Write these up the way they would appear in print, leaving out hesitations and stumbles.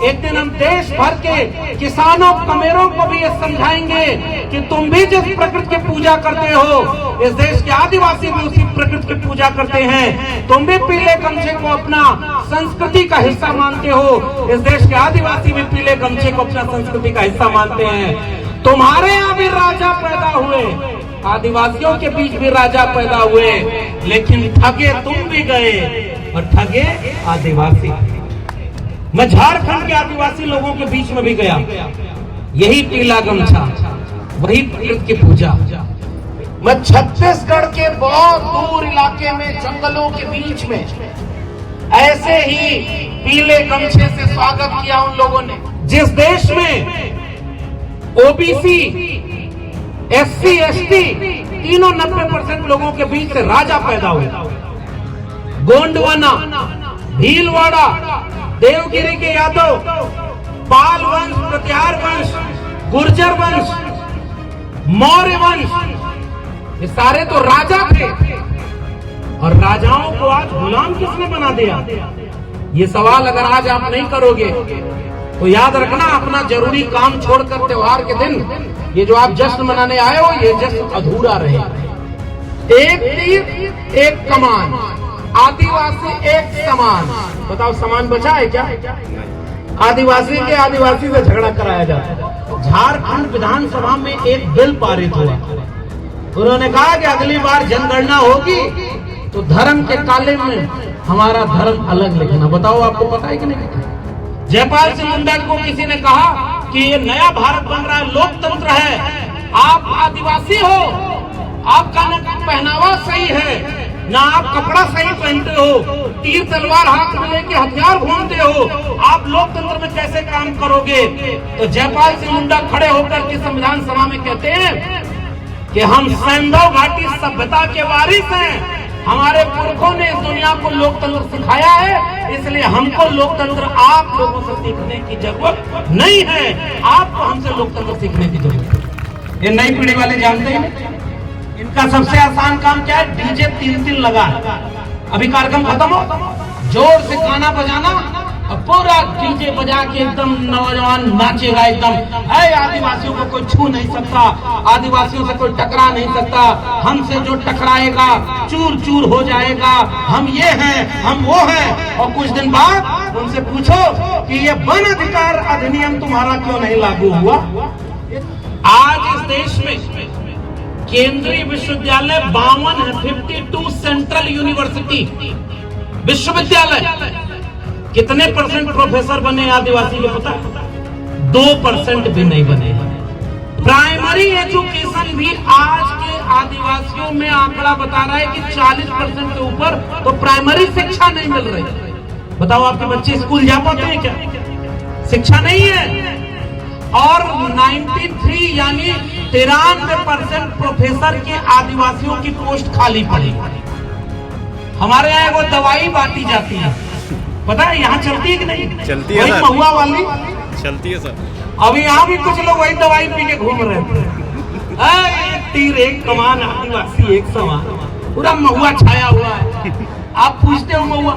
एक दिन हम देश भर के किसानों कमेरों को भी ये समझाएंगे कि तुम भी जिस प्रकृति की पूजा करते हो, इस देश के आदिवासी भी उसी प्रकृति की पूजा करते हैं। तुम भी पीले गमछे को अपना संस्कृति का हिस्सा मानते हो, इस देश के आदिवासी भी पीले गमछे को अपना संस्कृति का हिस्सा मानते हैं। तुम्हारे यहाँ भी राजा पैदा हुए, आदिवासियों के बीच भी राजा पैदा हुए, लेकिन ठगे तुम भी गए और ठगे आदिवासी। मैं झारखंड के आदिवासी लोगों के बीच में भी गया, यही पीला गमछा, वही प्रकृति की पूजा। मैं छत्तीसगढ़ के बहुत दूर इलाके में जंगलों के बीच में ऐसे ही पीले गमछे से स्वागत किया उन लोगों ने। जिस देश में ओबीसी, एससी, एसटी तीनों 90% लोगों के बीच से राजा पैदा हुए, गोंडवाना, भीलवाड़ा, देवगिरी के यादव, पाल वंश, प्रतिहार वंश, गुर्जर वंश, मौर्य वंश, ये सारे तो राजा थे। और राजाओं को आज गुलाम किसने बना दिया? ये सवाल अगर आज आप नहीं करोगे तो याद रखना, अपना जरूरी काम छोड़कर त्योहार के दिन ये जो आप जश्न मनाने आए हो, ये जश्न अधूरा रहे। एक तीर एक कमान, आदिवासी एक समान। बताओ समान बचा है क्या? आदिवासी के आदिवासी से झगड़ा कराया जाता है। झारखंड विधानसभा में एक बिल पारित हुआ, उन्होंने कहा कि अगली बार जनगणना होगी तो धर्म के काले में हमारा धर्म अलग लिखना। बताओ आपको पता है कि नहीं? जयपाल सिंह मुंडा को किसी ने कहा कि ये नया भारत बन रहा है, लोकतंत्र है, आप आदिवासी हो, आपका न पहनावा सही है, ना आप कपड़ा सही पहनते हो, तीर तलवार हाथ में लेके हथियार घूमते हो, आप लोकतंत्र में कैसे काम करोगे? तो जयपाल सिंह मुंडा खड़े होकर के संविधान सभा में कहते हैं कि हम सैंधव घाटी सभ्यता के वारिस हैं, हमारे पुरखों ने इस दुनिया को लोकतंत्र सिखाया है, इसलिए हमको लोकतंत्र आप लोगों से सीखने की जरूरत नहीं है, आपको हमसे लोकतंत्र सीखने की जरूरत है। ये नई पीढ़ी वाले जानते हैं इनका सबसे आसान काम क्या है? डीजे 3-3 लगा, अभी कार्यक्रम खत्म हो, जोर से गाना बजाना और पूरा डीजे बजा के एकदम नौजवान नाचेगा एकदम। आदिवासियों को कोई छू नहीं सकता, आदिवासियों से कोई टकरा नहीं सकता, हमसे जो टकराएगा चूर चूर हो जाएगा, हम ये हैं, हम वो हैं। और कुछ दिन बाद उनसे पूछो कि ये वन अधिकार अधिनियम तुम्हारा क्यों नहीं लागू हुआ? आज इस देश में केंद्रीय विश्वविद्यालय 52 है, 52 सेंट्रल यूनिवर्सिटी विश्वविद्यालय। कितने परसेंट प्रोफेसर बने आदिवासी के पता? 2% भी नहीं बने। प्राइमरी एजुकेशन भी आज के आदिवासियों में आंकड़ा बता रहा है कि 40% के ऊपर तो प्राइमरी शिक्षा नहीं मिल रही। बताओ आपके बच्चे स्कूल जा पाते हैं क्या? शिक्षा नहीं है। और 93 यानी 93% प्रोफेसर के आदिवासियों की पोस्ट खाली पड़ी। हमारे यहाँ वो दवाई बांटी जाती है, पता है यहाँ चलती है कि नहीं? चलती है, वही महुआ वाली चलती है सर। अभी यहाँ भी कुछ लोग वही दवाई पी के घूम रहे थे। एक तीर एक कमान, आदिवासी एक समान, पूरा महुआ छाया हुआ है। आप पूछते हो महुआ,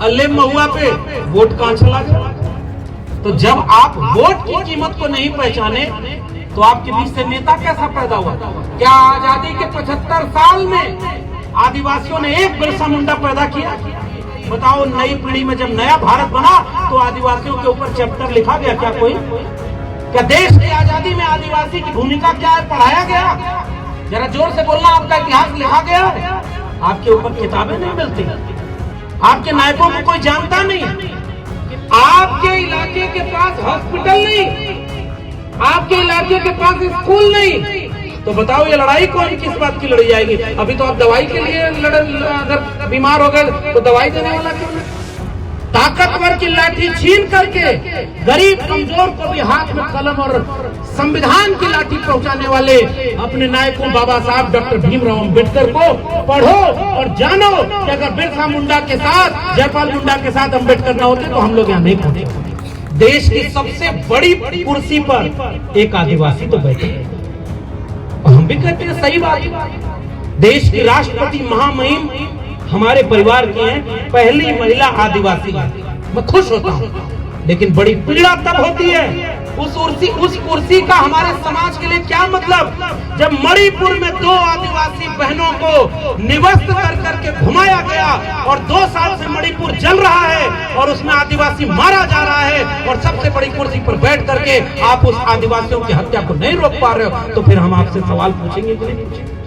अल्ले महुआ पे वोट कहाँ चला गया? तो जब आप वोट की कीमत को नहीं पहचाने तो आपके बीच से नेता कैसा पैदा हुआ? क्या आजादी के 75 साल में आदिवासियों ने एक बिरसा मुंडा पैदा किया? बताओ नई पीढ़ी में जब नया भारत बना तो आदिवासियों के ऊपर चैप्टर लिखा गया क्या? कोई क्या देश की आजादी में आदिवासी की भूमिका क्या है पढ़ाया गया? जरा जोर से बोलना, आपका इतिहास लिखा गया है? आपके ऊपर किताबें नहीं मिलती, आपके नायकों को कोई जानता नहीं, आपके इलाके के पास हॉस्पिटल नहीं, आपके इलाके के पास स्कूल नहीं। तो बताओ ये लड़ाई कौन किस बात की लड़ी जाएगी? अभी तो आप दवाई के लिए अगर बीमार हो गए तो दवाई देने वाला क्यों नहीं? ताकतवर की लाठी छीन करके गरीब कमजोर को भी हाथ में कलम और संविधान की लाठी पहुंचाने वाले अपने नायकों बाबा साहब डॉक्टर भीमराव अंबेडकर को पढ़ो और जानो कि अगर बिरसा मुंडा के साथ, जयपाल मुंडा के साथ अंबेडकर ना होते तो हम लोग यहाँ नहीं पहुंचे। देश की सबसे बड़ी कुर्सी पर एक आदिवासी तो बैठे, हम भी कहते हैं सही बात। देश की राष्ट्रपति महामहिम हमारे परिवार की हैं, पहली महिला आदिवासी। मैं खुश होता हूँ, लेकिन बड़ी पीड़ा तब होती है उस कुर्सी का हमारे समाज के लिए क्या मतलब, जब मणिपुर में 2 आदिवासी बहनों को निवस्त कर करके घुमाया गया और 2 साल से मणिपुर जल रहा है और उसमें आदिवासी मारा जा रहा है, और सबसे बड़ी कुर्सी पर बैठ करके आप उस आदिवासियों की हत्या को नहीं रोक पा रहे हो, तो फिर हम आपसे सवाल पूछेंगे कि नहीं पूछेंगे?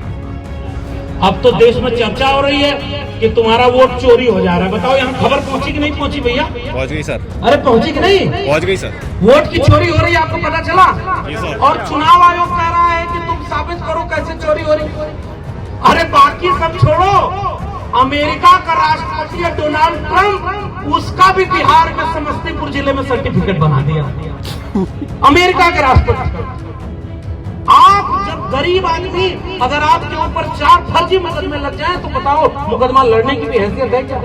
अब तो देश में चर्चा हो रही है कि तुम्हारा वोट चोरी हो जा रहा है। बताओ यहाँ खबर पहुंची कि नहीं पहुंची भैया? पहुंच गई सर। अरे पहुंची कि नहीं? पहुंच गई सर। वोट की चोरी हो रही है, आपको पता चला? सर। और चुनाव आयोग कह रहा है कि तुम साबित करो कैसे चोरी हो रही। अरे बाकी सब छोड़ो, अमेरिका का राष्ट्रपति है डोनाल्ड ट्रंप, उसका भी बिहार में समस्तीपुर जिले में सर्टिफिकेट बना दिया। अमेरिका के राष्ट्रपति। आप जब गरीब आदमी अगर आपके ऊपर 4 फर्जी मुकदमे लग जाए तो बताओ मुकदमा लड़ने की भी हैसियत है क्या?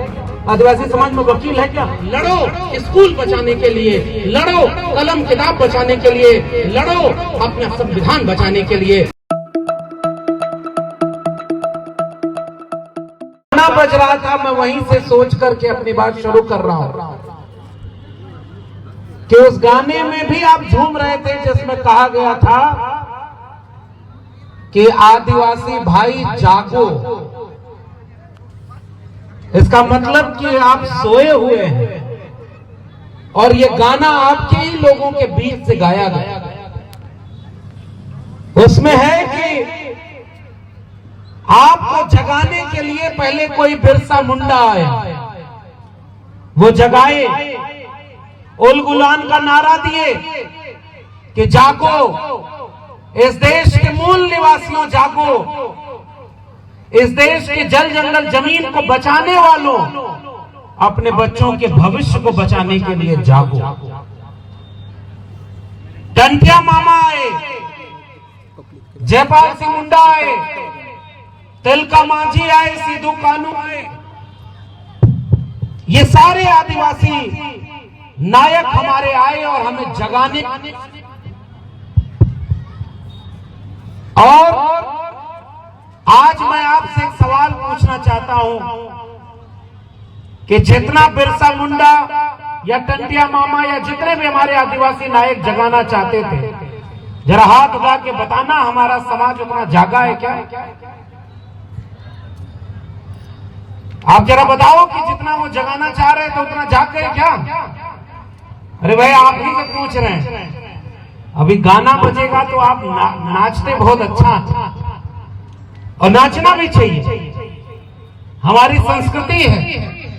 आदिवासी समाज में वकील है क्या? लड़ो स्कूल बचाने के लिए, लड़ो कलम किताब बचाने के लिए, लड़ो अपना संविधान बचाने के लिए। गाना बज रहा था, मैं वहीं से सोच करके अपनी बात शुरू कर रहा हूं कि उस गाने में भी आप झूम रहे थे जिसमें कहा गया था कि आदिवासी भाई जागो। इसका मतलब कि आप सोए हुए हैं और ये गाना आपके ही लोगों के बीच से गाया गया। उसमें है कि आपको जगाने के लिए पहले कोई बिरसा मुंडा आया, वो जगाए, उल गुलान का नारा दिए कि जागो, इस देश के मूल निवासियों जागो, इस देश के जल जंगल जमीन को बचाने वालों, अपने बच्चों के भविष्य को बचाने के लिए जागो। टंटिया मामा आए, जयपाल सिंह मुंडा आए, तिलका मांझी आए, सिद्धू कानू आए, ये सारे आदिवासी नायक हमारे आए और हमें जगाने। और आज मैं आपसे एक सवाल पूछना चाहता हूं कि जितना बिरसा मुंडा या टंटिया मामा या जितने भी हमारे आदिवासी नायक जगाना चाहते थे, जरा हाथ उठा के बताना हमारा समाज उतना जागा है क्या? आप जरा बताओ कि जितना वो जगाना चाह रहे थे उतना जाग गए क्या? अरे भाई आप ही से पूछ रहे हैं। अभी गाना बजेगा तो आप नाचते बहुत अच्छा, और नाचना भी चाहिए, हमारी संस्कृति है,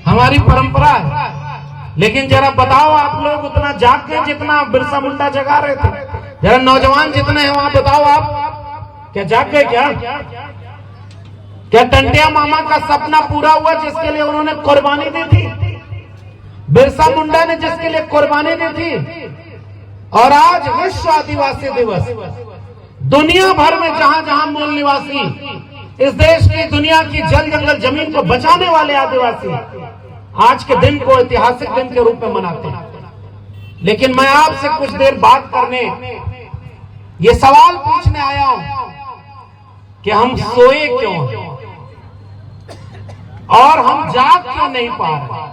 हमारी परंपरा है। लेकिन जरा बताओ आप लोग उतना जाग गए जितना बिरसा मुंडा जगा रहे थे? जरा नौजवान जितने हैं वहां बताओ आप क्या जाग गए क्या? क्या टंटिया मामा का सपना पूरा हुआ जिसके लिए उन्होंने कुर्बानी दी थी? बिरसा मुंडा ने जिसके लिए कुर्बानी दी थी? और आज विश्व आदिवासी दिवस, दुनिया भर में जहां जहां मूल निवासी, इस देश की दुनिया की जल जंगल जमीन को बचाने वाले आदिवासी आज के दिन को ऐतिहासिक दिन के रूप में मनाते हैं। लेकिन मैं आपसे कुछ देर बात करने, ये सवाल पूछने आया हूं कि हम सोए क्यों हैं और हम जाग क्यों नहीं पा रहे।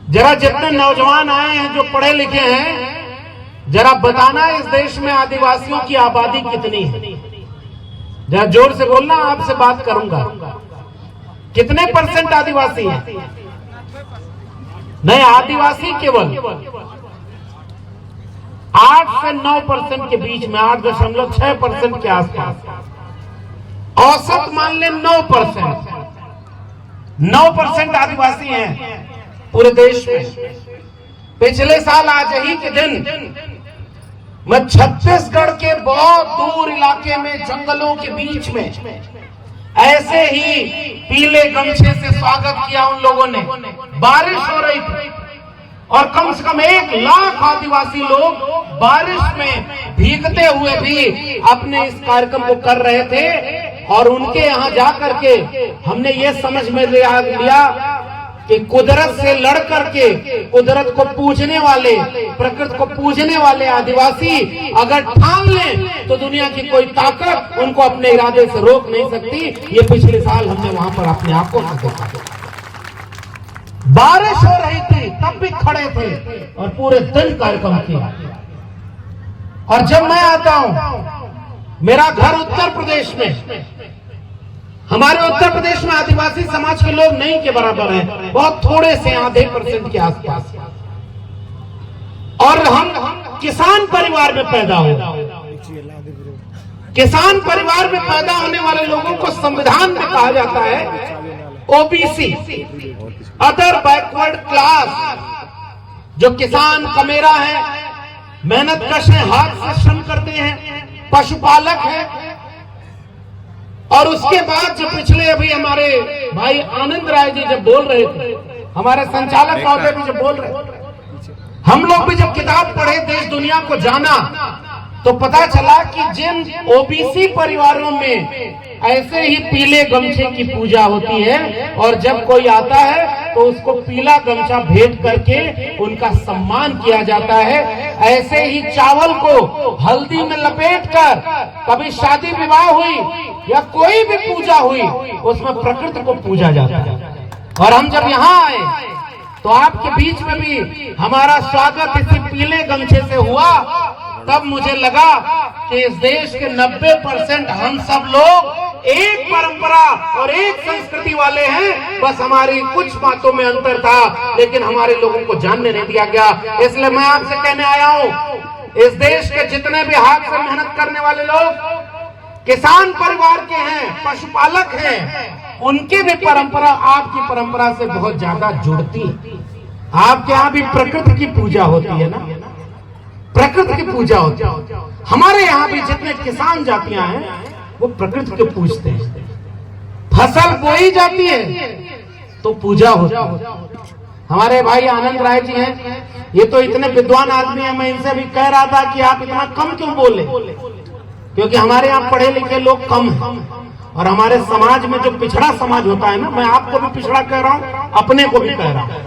जरा जितने नौजवान आए हैं जो पढ़े लिखे हैं, जरा बताना इस देश में आदिवासियों की आबादी कितनी है? जरा जोर से बोलना, आपसे बात करूंगा। कितने परसेंट आदिवासी हैं? नहीं, आदिवासी केवल 8 से 9% के बीच में, 8.6% के आसपास। औसत मान ले 9%। 9% आदिवासी हैं पूरे देश में। पिछले साल आज ही के दिन मैं छत्तीसगढ़ के बहुत दूर इलाके में, जंगलों के बीच में, ऐसे ही पीले गमछे से स्वागत किया उन लोगों ने। बारिश हो रही थी और कम से कम 1 लाख आदिवासी लोग बारिश में भीगते हुए भी अपने इस कार्यक्रम को कर रहे थे। और उनके यहाँ जाकर के हमने ये समझ में लिया कि कुदरत से लड़ करके, कुदरत को पूजने वाले, प्रकृति को पूजने वाले आदिवासी अगर ठान लें तो दुनिया की कोई ताकत उनको अपने इरादे से रोक नहीं सकती। ये पिछले साल हमने वहां पर अपने आप को देखा। बारिश हो रही थी तब भी खड़े थे और पूरे दिन कार्यक्रम किया। और जब मैं आता हूं, मेरा घर उत्तर प्रदेश में, हमारे उत्तर प्रदेश में आदिवासी समाज के लोग नहीं के बराबर हैं, बहुत थोड़े से आधे % के आसपास, और हम किसान परिवार में पैदा हुए। किसान परिवार में पैदा होने वाले लोगों को संविधान में कहा जाता है ओबीसी, अदर बैकवर्ड क्लास। जो किसान कमेरा है, मेहनत कश है, हाथ से श्रम करते हैं, पशुपालक है। और उसके बाद जो पिछले अभी हमारे भाई आनंद राय जी जब बोल रहे थे, हमारे संचालक महोदय भी जब बोल रहे थे, हम लोग भी जब किताब पढ़े, देश दुनिया को जाना, तो पता चला कि जिन ओबीसी परिवारों में ऐसे ही पीले गमछे की पूजा होती है, और जब कोई आता है तो उसको पीला गमछा भेंट करके उनका सम्मान किया जाता है। ऐसे ही चावल को हल्दी में लपेटकर कभी शादी विवाह हुई या कोई भी पूजा हुई, उसमें प्रकृति को पूजा जाता है। और हम जब यहाँ आए तो आपके बीच में भी हमारा स्वागत इसी पीले गमछे से हुआ। तब मुझे लगा कि इस देश के 90% हम सब लोग एक परंपरा और एक संस्कृति वाले हैं, बस हमारी कुछ बातों में अंतर था, लेकिन हमारे लोगों को जानने नहीं दिया गया। इसलिए मैं आपसे कहने आया हूं, इस देश के जितने भी हाथ से मेहनत करने वाले लोग किसान परिवार के हैं, पशुपालक हैं, उनकी भी परंपरा आपकी परंपरा से बहुत ज्यादा जुड़ती है। आपके यहाँ भी प्रकृति की पूजा होती है ना, प्रकृति की पूजा होती है। हमारे यहाँ भी जितने किसान जातियां हैं वो प्रकृति को पूजते हैं। फसल बोई जाती है तो पूजा होती है। हमारे भाई आनंद राय जी हैं, ये तो इतने विद्वान आदमी हैं, मैं इनसे भी कह रहा था कि आप इतना कम क्यों बोले, क्योंकि हमारे यहाँ पढ़े लिखे लोग कम हैं। और हमारे समाज में जो पिछड़ा समाज होता है ना, मैं आपको भी पिछड़ा कह रहा हूँ, अपने को भी कह रहा हूँ,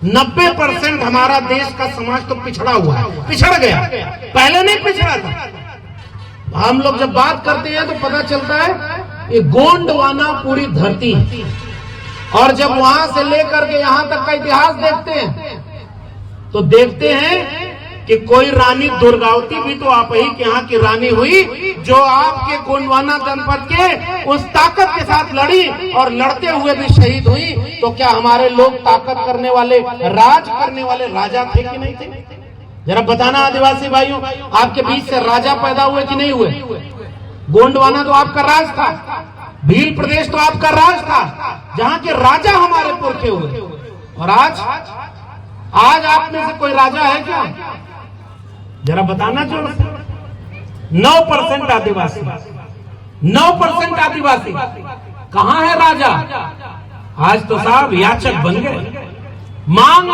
90% हमारा देश का समाज तो पिछड़ा हुआ है, पिछड़ गया, पहले नहीं पिछड़ा था। हम लोग जब बात करते हैं तो पता चलता है ये गोंडवाना पूरी धरती, और जब वहां से लेकर के यहां तक का इतिहास देखते हैं तो देखते हैं कि कोई रानी दुर्गावती भी तो आप ही के यहाँ की रानी हुई, जो आपके गोंडवाना जनपद के उस ताकत के साथ लड़ी और लड़ते हुए भी शहीद हुई। तो क्या हमारे लोग ताकत करने वाले, राज करने वाले राजा थे कि नहीं थे? जरा बताना आदिवासी भाइयों, आपके बीच से राजा पैदा हुए कि नहीं हुए? गोंडवाना तो आपका राज था, भील प्रदेश तो आपका राज था, जहाँ के राजा हमारे पुरखे हुए। और आज आप में से कोई राजा है क्या? जरा बताना जोर से। 9% आदिवासी, 9% आदिवासी, कहां है राजा? आज तो साहब याचक बन गए, मांग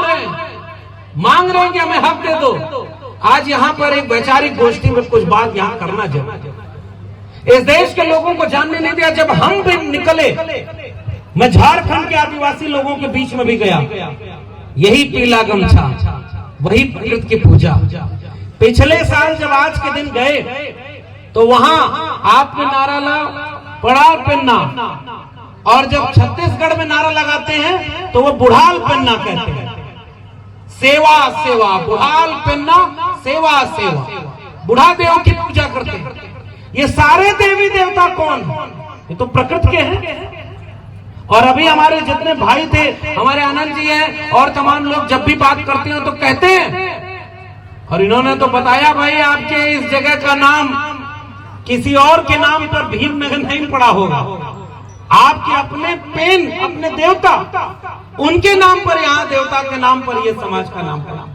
रहे हैं कि हमें हक दे दो। आज यहाँ पर एक वैचारिक गोष्ठी में कुछ बात यहाँ करना जरूरी। इस देश के लोगों को जानने नहीं दिया। जब हम भी निकले, मैं झारखंड के आदिवासी लोगों के बीच में भी गया, यही पीला गमछा, वही प्रकृति की पूजा। पिछले साल जब आज के दिन गए तो वहां आपने नारा ला पड़ाल पेन्ना, और जब छत्तीसगढ़ में नारा लगाते हैं तो वो बुढ़ाल पेन्ना कहते हैं। सेवा सेवा, बुढ़ाल पेन्ना, सेवा सेवा, बुढ़ा देव की पूजा करते हैं। ये सारे देवी देवता कौन? ये तो प्रकृति के हैं। और अभी हमारे जितने भाई थे, हमारे आनंद जी हैं और तमाम लोग जब भी बात करते हैं तो कहते हैं, और इन्होंने तो बताया भाई आपके इस जगह का नाम किसी और के नाम पर भीम में नहीं पड़ा होगा, आपके अपने पेन, अपने देवता, उनके नाम पर, यहाँ देवता के नाम पर ये समाज का नाम पड़ा।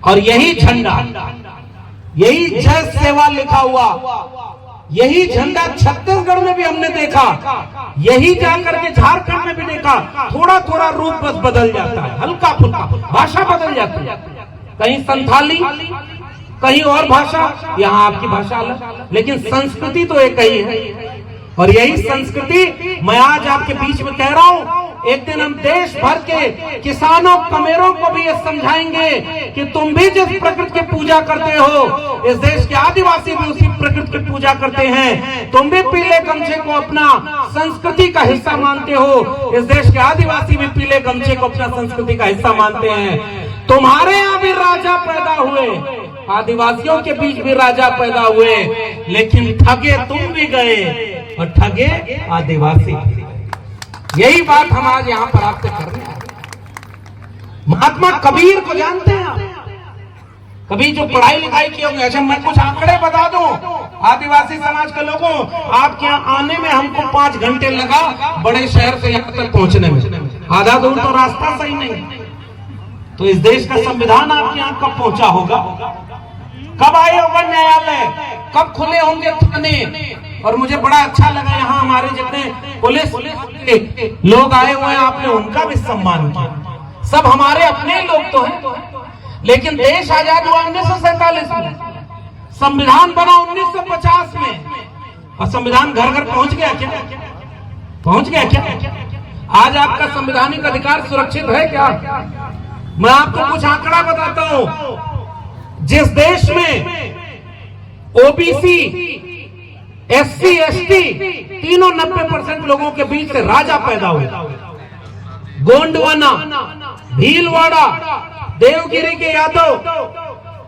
और यही झंडा, यही जय सेवा लिखा हुआ, यही झंडा छत्तीसगढ़ में भी हमने देखा, यही जाकर के झारखंड में भी देखा। थोड़ा थोड़ा रूप बस बदल जाता है, हल्का फुल्का भाषा बदल जाती है, कहीं संथाली, कहीं और भाषा, यहाँ आपकी भाषा अलग, लेकिन संस्कृति तो एक ही है। और यही संस्कृति मैं आज आपके बीच में कह रहा हूं। एक दिन हम देश भर के किसानों कमेरों को भी ये समझाएंगे कि तुम भी जिस प्रकृति की पूजा करते हो, इस देश के आदिवासी भी उसी प्रकृति की पूजा करते हैं। तुम भी पीले गमछे को अपना संस्कृति का हिस्सा मानते हो, इस देश के आदिवासी भी पीले गमछे को अपना संस्कृति का हिस्सा मानते हैं। तुम्हारे यहाँ भी राजा पैदा हुए, आदिवासियों के बीच भी राजा पैदा हुए, लेकिन ठगे तुम भी गए और ठगे आदिवासी। यही बात हम आज यहाँ पर आपसे कर रहे हैं। महात्मा कबीर को जानते हैं आप? कभी जो पढ़ाई लिखाई की होंगे। अच्छा, मैं कुछ आंकड़े बता दूं आदिवासी समाज के लोगों, आपके यहाँ आने में हमको 5 घंटे लगा बड़े शहर से यहाँ तक पहुंचने में। आधा दूर तो रास्ता सही नहीं। तो इस देश का संविधान आपके यहाँ कब पहुंचा होगा? कब आए होगा न्यायालय? कब खुले होंगे थाने? और मुझे बड़ा अच्छा लगा यहाँ हमारे जितने पुलिस लोग आए हुए हैं, आपने उनका भी सम्मान किया। सब हमारे अपने लोग तो हैं, लेकिन देश आजाद हुआ 1947 में, संविधान बना 1950 में, और संविधान घर घर पहुंच गया क्या? पहुंच गया क्या? आज आपका संवैधानिक अधिकार सुरक्षित है क्या? मैं आपको कुछ आंकड़ा बताता हूं। जिस देश में ओबीसी, एससी, एसटी तीनों 90% लोगों के बीच से राजा पैदा हुए, गोंडवाना, भीलवाड़ा, देवगिरी के यादव,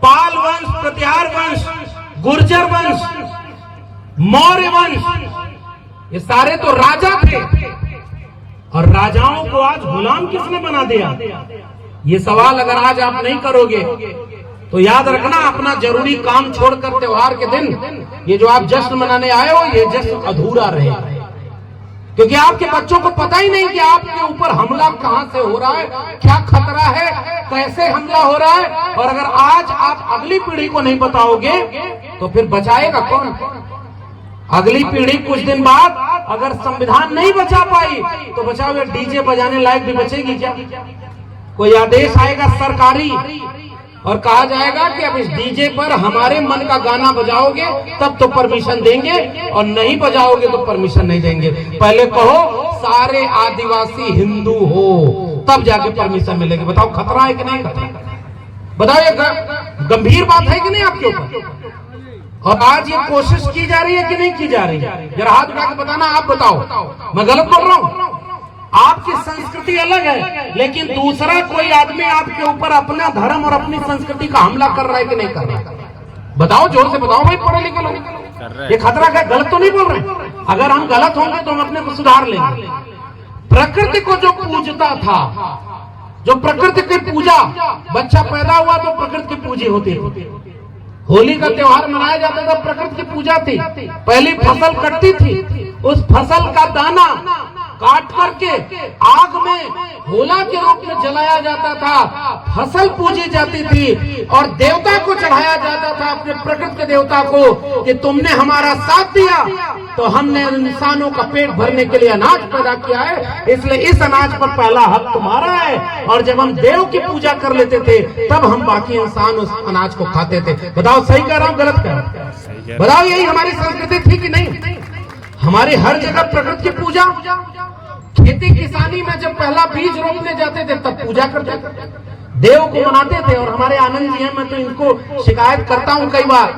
पाल वंश, प्रतिहार वंश, गुर्जर वंश, मौर्य वंश, ये सारे तो राजा थे। और राजाओं को आज गुलाम किसने बना दिया? ये सवाल अगर आज आप नहीं करोगे तो याद रखना, अपना जरूरी काम छोड़कर त्योहार के दिन ये जो आप जश्न मनाने आए हो, ये जश्न अधूरा रहे। क्योंकि आपके बच्चों को पता ही नहीं कि आपके ऊपर हमला कहां से हो रहा है, क्या खतरा है, कैसे हमला हो रहा है। और अगर आज आप अगली पीढ़ी को नहीं बताओगे तो फिर बचाएगा कौन? अगली पीढ़ी कुछ दिन बाद अगर संविधान नहीं बचा पाई तो बचाओ, ये डीजे बजाने लायक भी बचेगी क्या? कोई आदेश आएगा सरकारी और कहा जाएगा कि अब इस डीजे पर हमारे मन का गाना बजाओगे तब तो परमिशन देंगे, और नहीं बजाओगे तो परमिशन नहीं देंगे। पहले कहो सारे आदिवासी हिंदू हो, तब जाके परमिशन मिलेगी। बताओ खतरा है कि नहीं खतरा? बताओ, ये गंभीर बात है कि नहीं आपके ऊपर? और आज ये कोशिश की जा रही है कि नहीं की जा रही है? जरा हाथ उठा के बताना, आप बताओ, मैं गलत बोल रहा हूं? आपकी संस्कृति अलग है, लेकिन दूसरा कोई आदमी आपके ऊपर अपना धर्म और अपनी संस्कृति का हमला कर रहा है कि नहीं कर रहा है? बताओ, जोर से बताओ भाई, पढ़े लिखे लोग। ये खतरा क्या? गलत तो नहीं बोल रहे? अगर हम गलत होंगे तो हम अपने को सुधार लेंगे। प्रकृति को जो पूजता था, जो प्रकृति की पूजा, बच्चा पैदा हुआ तो प्रकृति की पूजी होती थी। होली का त्योहार मनाया जाता था, प्रकृति की पूजा थी। पहली फसल कटती थी, उस फसल का दाना काट करके आग में होला के रूप में जलाया जाता था, फसल पूजी जाती थी और देवता को चढ़ाया जाता था, अपने प्रकृति के देवता को, कि तुमने हमारा साथ दिया तो हमने इंसानों का पेट भरने के लिए अनाज पैदा किया है, इसलिए इस अनाज पर पहला हक तुम्हारा है। और जब हम देव की पूजा कर लेते थे तब हम बाकी इंसान उस अनाज को खाते थे। बताओ सही कह रहा हूँ गलत कह रहा हूँ? बताओ, यही हमारी संस्कृति थी कि नहीं? हमारी हर जगह प्रकृति की पूजा। खेती किसानी में जब पहला बीज रोपने जाते थे तब पूजा करते थे, देव को मनाते थे। और हमारे आनंद जी हैं, मैं तो इनको शिकायत करता हूं कई बार,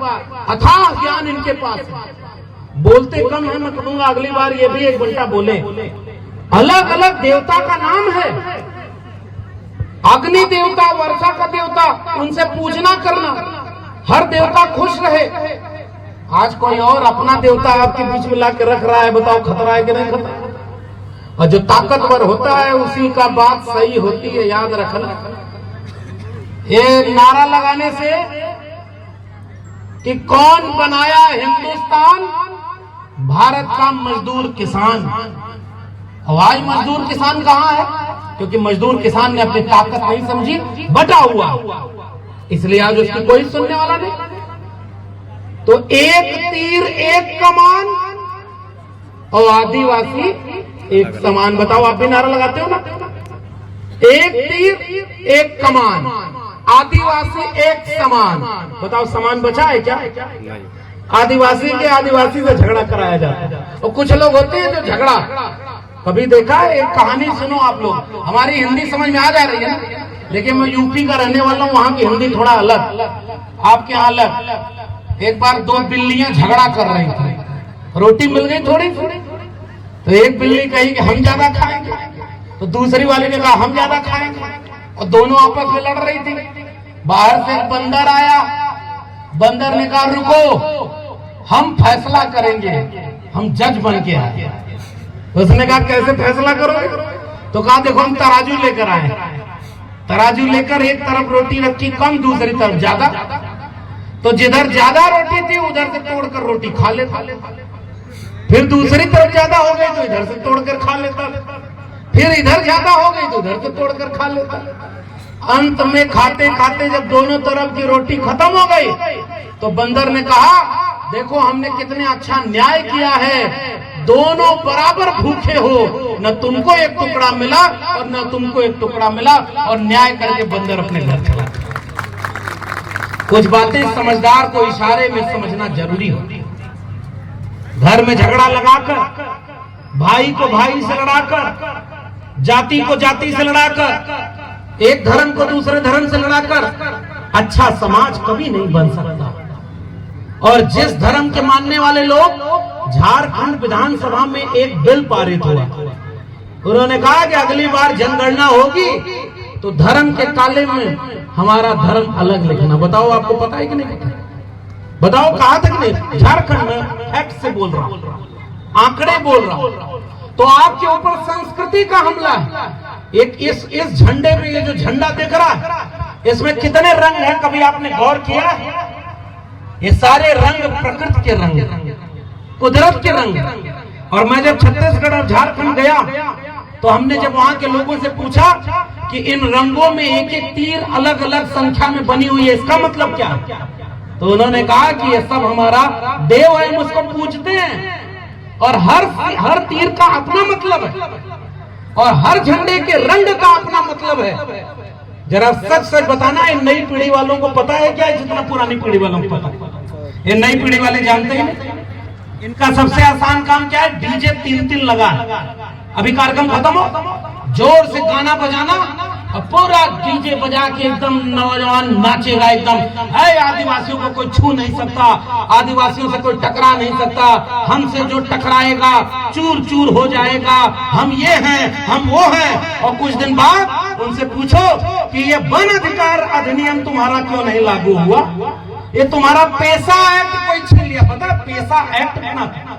अथाह ज्ञान इनके पास है, बोलते कम है। मैं कहूंगा अगली बार ये भी 1 घंटा बोले। अलग अलग देवता का नाम है, अग्नि देवता, वर्षा का देवता, उनसे पूजना करना, हर देवता खुश रहे। आज कोई और अपना देवता आपके बीच में ला के रख रहा है, बताओ खतरा है कि नहीं खतरा? और जो ताकतवर होता है उसी का बात सही होती है, याद रखना। ये नारा लगाने से कि कौन बनाया हिंदुस्तान, भारत का मजदूर किसान। और आज मजदूर किसान कहाँ है? क्योंकि मजदूर किसान ने अपनी ताकत नहीं समझी, बटा हुआ, इसलिए आज उसकी कोई सुनने वाला नहीं। तो एक तीर एक कमान और आदिवासी एक समान। बताओ, आप भी नारा लगाते हो ना? एक तीर एक कमान, आदिवासी एक समान। बताओ, समान बचा है क्या? आदिवासी के आदिवासी से झगड़ा कराया जाता है। और कुछ लोग होते हैं जो झगड़ा, कभी देखा है, एक कहानी सुनो आप लोग, हमारी हिंदी समझ में आ जा रही है ना, लेकिन मैं यूपी का रहने वाला हूँ, वहां की हिंदी थोड़ा अलग, आपके यहाँ अलग। एक बार दो बिल्लियां झगड़ा कर रही थी, रोटी मिल गई थोड़ी, तो एक बिल्ली कही कि हम ज्यादा खाएंगे, तो दूसरी वाली ने कहा हम ज्यादा खाएंगे, और दोनों आपस में लड़ रही थी। बाहर से एक बंदर आया, बंदर ने कहा रुको, हम फैसला करेंगे, हम जज बन के आए। उसने कहा कैसे फैसला करोगे? तो कहा देखो हम तराजू लेकर आए, तराजू लेकर एक तरफ रोटी रखी कम, दूसरी तरफ ज्यादा, तो जिधर ज्यादा रोटी थी उधर से तोड़कर रोटी खा लेता, फिर दूसरी तरफ ज्यादा हो गई तो इधर से तोड़कर खा लेता, फिर इधर ज्यादा हो गई तो उधर से तोड़कर खा लेता। अंत में खाते खाते जब दोनों तरफ की रोटी खत्म हो गई तो बंदर ने कहा देखो हमने कितने अच्छा न्याय किया है, दोनों बराबर भूखे हो, न तुमको एक टुकड़ा मिला और न तुमको एक टुकड़ा मिला, और न्याय करके बंदर अपने घर चला। कुछ बातें समझदार को इशारे में समझना जरूरी होती है। घर में झगड़ा लगाकर, भाई को भाई से लड़ाकर, जाति को जाति से लड़ाकर, एक धर्म को दूसरे धर्म से लड़ाकर अच्छा समाज कभी नहीं बन सकता। और जिस धर्म के मानने वाले लोग, झारखंड विधानसभा में एक बिल पारित हुआ, उन्होंने कहा कि अगली बार जनगणना होगी तो धर्म के काले में हमारा धर्म अलग लिखना। बताओ आपको पता है कि नहीं पता? बताओ कहा तक नहीं? झारखंड में फैक्ट से बोल रहा हूं, आंकड़े बोल रहा हूं। तो आपके ऊपर संस्कृति का हमला है। एक इस झंडे पे, ये जो झंडा दिख रहा है, इसमें कितने रंग हैं, कभी आपने गौर किया? ये सारे रंग प्रकृति के रंग, कुदरत के रंग। और मैं जब छत्तीसगढ़ और झारखंड गया तो हमने जब वहां के लोगों से पूछा कि इन रंगों में एक एक तीर अलग अलग संख्या में बनी हुई है, इसका मतलब क्या है? तो उन्होंने कहा कि ये सब हमारा देव है, हम उसको पूजते हैं, और हर तीर का अपना मतलब है, और हर झंडे के रंग का अपना मतलब है। जरा सच सच बताना, इन नई पीढ़ी वालों को पता है क्या? जितना पुरानी पीढ़ी वालों को पता है, ये नई पीढ़ी वाले जानते ही नहीं। इनका सबसे आसान काम क्या है? डीजे 3-3 लगा, अभी कार्यक्रम खत्म हो, जोर से गाना बजाना और पूरा डीजे बजा के एकदम नौजवान नाचेगा, एकदम है आदिवासियों को कोई छू नहीं सकता, आदिवासियों से कोई टकरा नहीं सकता, हमसे जो टकराएगा चूर चूर हो जाएगा, हम ये हैं, हम वो हैं। और कुछ दिन बाद उनसे पूछो कि ये वन अधिकार अधिनियम तुम्हारा क्यों नहीं लागू हुआ? ये तुम्हारा पैसा एक्ट कोई छीन लिया, पता? पैसा एक्ट बना।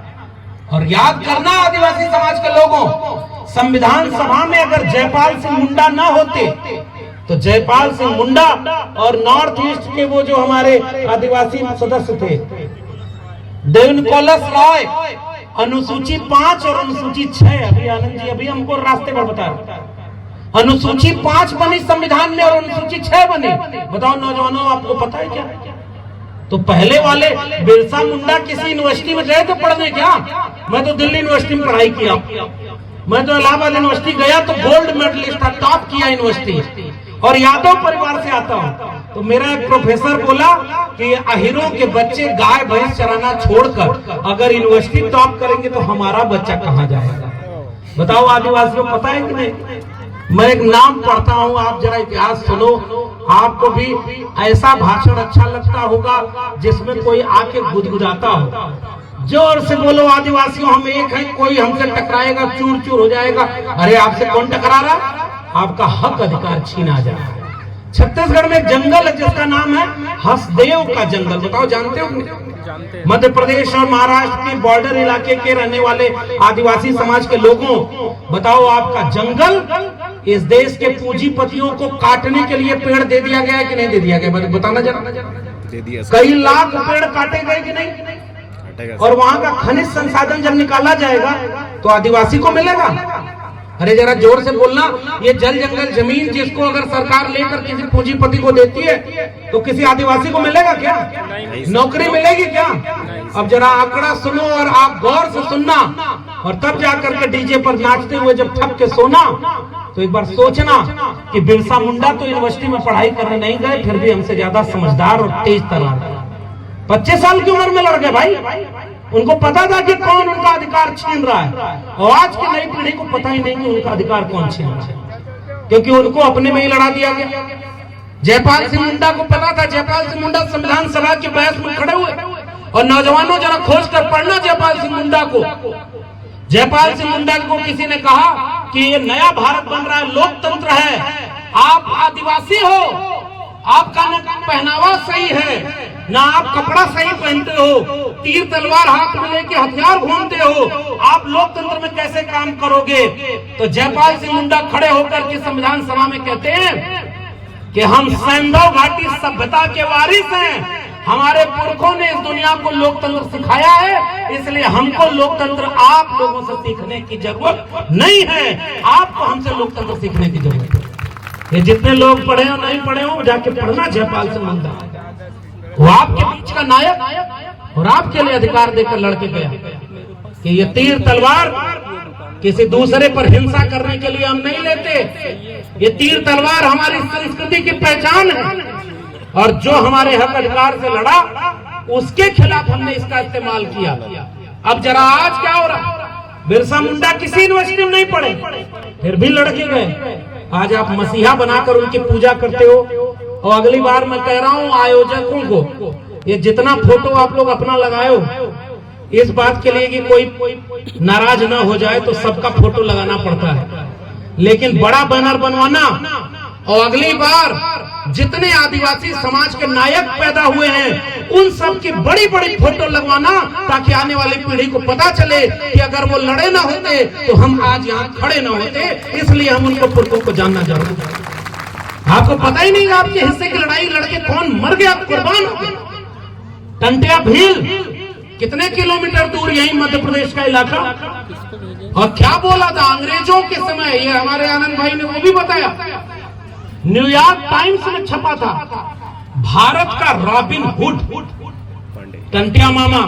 और याद करना आदिवासी समाज के लोगों, संविधान सभा में अगर जयपाल सिंह मुंडा ना होते तो जयपाल सिंह मुंडा और नॉर्थ ईस्ट के वो जो हमारे आदिवासी सदस्य थे, देवनकोलस रॉय, अनुसूची 5 और अनुसूची 6, अभी आनंद जी अभी हमको रास्ते पर बता रहे, अनुसूची 5 बनी संविधान में और अनुसूची 6 बनी। बताओ नौजवानों, आपको पता है क्या? तो पहले वाले बिरसा मुंडा किसी यूनिवर्सिटी में गए थे पढ़ने क्या? मैं तो दिल्ली यूनिवर्सिटी में पढ़ाई किया, मैं तो इलाहाबाद यूनिवर्सिटी गया तो गोल्ड मेडलिस्ट था, टॉप किया यूनिवर्सिटी, और यादव परिवार से आता हूँ। तो मेरा एक प्रोफेसर बोला कि अहिरों के बच्चे गाय भैंस चराना छोड़कर अगर यूनिवर्सिटी टॉप करेंगे तो हमारा बच्चा कहाँ जाएगा? बताओ आदिवासियों को पता है कि नहीं? मैं एक नाम पढ़ता हूँ, आप जरा इतिहास सुनो, आपको भी ऐसा भाषण अच्छा लगता होगा जिसमें कोई आके गुदगुदाता हो। जोर से बोलो आदिवासियों, हम एक हैं, कोई हमसे टकराएगा चूर चूर हो जाएगा। अरे आपसे कौन टकरा रहा? आपका हक अधिकार छीना जा रहा है। छत्तीसगढ़ में एक जंगल है जिसका नाम है हसदेव का जंगल। बताओ जानते हो? मध्य प्रदेश और महाराष्ट्र के बॉर्डर इलाके के रहने वाले आदिवासी समाज के लोगों, बताओ आपका जंगल इस देश के पूंजीपतियों को काटने के लिए पेड़ दे दिया गया है कि नहीं दे दिया गया? बताना जरा। दे दिया। कई लाख पेड़ काटे गए कि नहीं? और वहां का खनिज संसाधन जब निकाला जाएगा तो आदिवासी को मिलेगा? अरे जरा जोर से बोलना। ये जल जंगल जमीन जिसको अगर सरकार लेकर किसी पूंजीपति को देती है तो किसी आदिवासी को मिलेगा क्या? नौकरी मिलेगी क्या? अब जरा आंकड़ा सुनो और आप गौर से सुनना, और तब जाकर के डीजे पर नाचते हुए जब थक के सोना तो एक बार सोचना कि बिरसा मुंडा तो यूनिवर्सिटी में पढ़ाई करने नहीं गए, फिर भी हमसे ज्यादा समझदार और तेज तर्रार। 25 साल की उम्र में लड़ गए भाई। उनको पता था कि कौन उनका अधिकार छीन रहा है, और आज की नई पीढ़ी को पता ही नहीं कि उनका अधिकार कौन छीन रहा है, क्योंकि उनको अपने में ही लड़ा दिया गया। जयपाल सिंह मुंडा को पता था, जयपाल सिंह मुंडा संविधान सभा की बहस में खड़े हुए, और नौजवानों जरा खोज कर पढ़ना जयपाल सिंह मुंडा को। जयपाल सिंह मुंडा को किसी ने कहा कि ये नया भारत बन रहा है, लोकतंत्र है, आप आदिवासी हो, आपका न पहनावा सही है, ना आप कपड़ा सही पहनते हो, तीर तलवार हाथ में लेके हथियार घूमते हो, आप लोकतंत्र में कैसे काम करोगे? तो जयपाल सिंह मुंडा खड़े होकर के संविधान सभा में कहते हैं कि हम सैंधव घाटी सभ्यता के वारिस हैं, हमारे पुरखों ने इस दुनिया को लोकतंत्र सिखाया है, इसलिए हमको लोकतंत्र आप लोगों से सीखने की जरूरत नहीं है, आपको हमसे लोकतंत्र सीखने की जरूरत है। ये जितने लोग पढ़े हो नहीं पढ़े हो, जाके पढ़ना जयपाल सिंह मुंडा, वो आपके बीच का नायक और आपके लिए अधिकार देकर लड़के गया कि ये तीर तलवार किसी दूसरे पर हिंसा करने के लिए हम नहीं लेते, ये तीर तलवार हमारी संस्कृति की पहचान है, और जो हमारे हक अधिकार से लड़ा उसके खिलाफ हमने इसका इस्तेमाल किया। अब जरा आज क्या हो रहा, बिरसा मुंडा किसी यूनिवर्सिटी में नहीं पढ़े, फिर भी लड़के गए। आज आप मसीहा बनाकर उनकी पूजा करते हो, और अगली बार मैं कह रहा हूं आयोजकों को, ये जितना फोटो आप लोग अपना लगाए हो, इस बात के लिए कि कोई नाराज ना हो जाए तो सबका फोटो लगाना पड़ता है, लेकिन बड़ा बैनर बनवाना, और अगली बार जितने आदिवासी समाज के नायक पैदा हुए हैं उन सब की बड़ी बड़ी फोटो लगवाना, ताकि आने वाली पीढ़ी को पता चले कि अगर वो लड़े ना होते तो हम आज यहाँ खड़े ना होते, इसलिए हम उनको पुरखों को जानना जरूरी है। आपको पता ही नहीं आपके हिस्से की लड़ाई लड़के कौन मर गया, कुर्बान हो गए। टंटिया भील कितने किलोमीटर दूर, यही मध्य प्रदेश का इलाका, और क्या बोला था अंग्रेजों के समय, ये हमारे आनंद भाई ने वो भी बताया, न्यूयॉर्क टाइम्स में छपा था, भारत का रॉबिन हुड टंटिया मामा,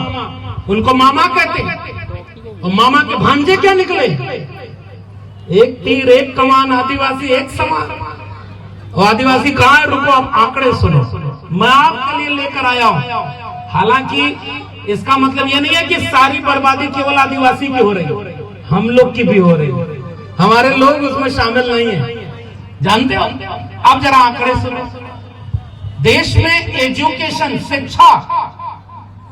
उनको मामा कहते हैं, और मामा के भांजे क्या निकले, एक तीर एक कमान, आदिवासी एक समान। और आदिवासी कहाँ है, रुको आप आंकड़े सुनो, मैं आपके लिए लेकर आया हूं। हालांकि इसका मतलब यह नहीं है कि सारी बर्बादी केवल आदिवासी की हो रही, हम लोग की भी हो रही, हमारे लोग उसमें शामिल नहीं है, जानते हो? आप जरा आंकड़े सुनो, देश में एजुकेशन शिक्षा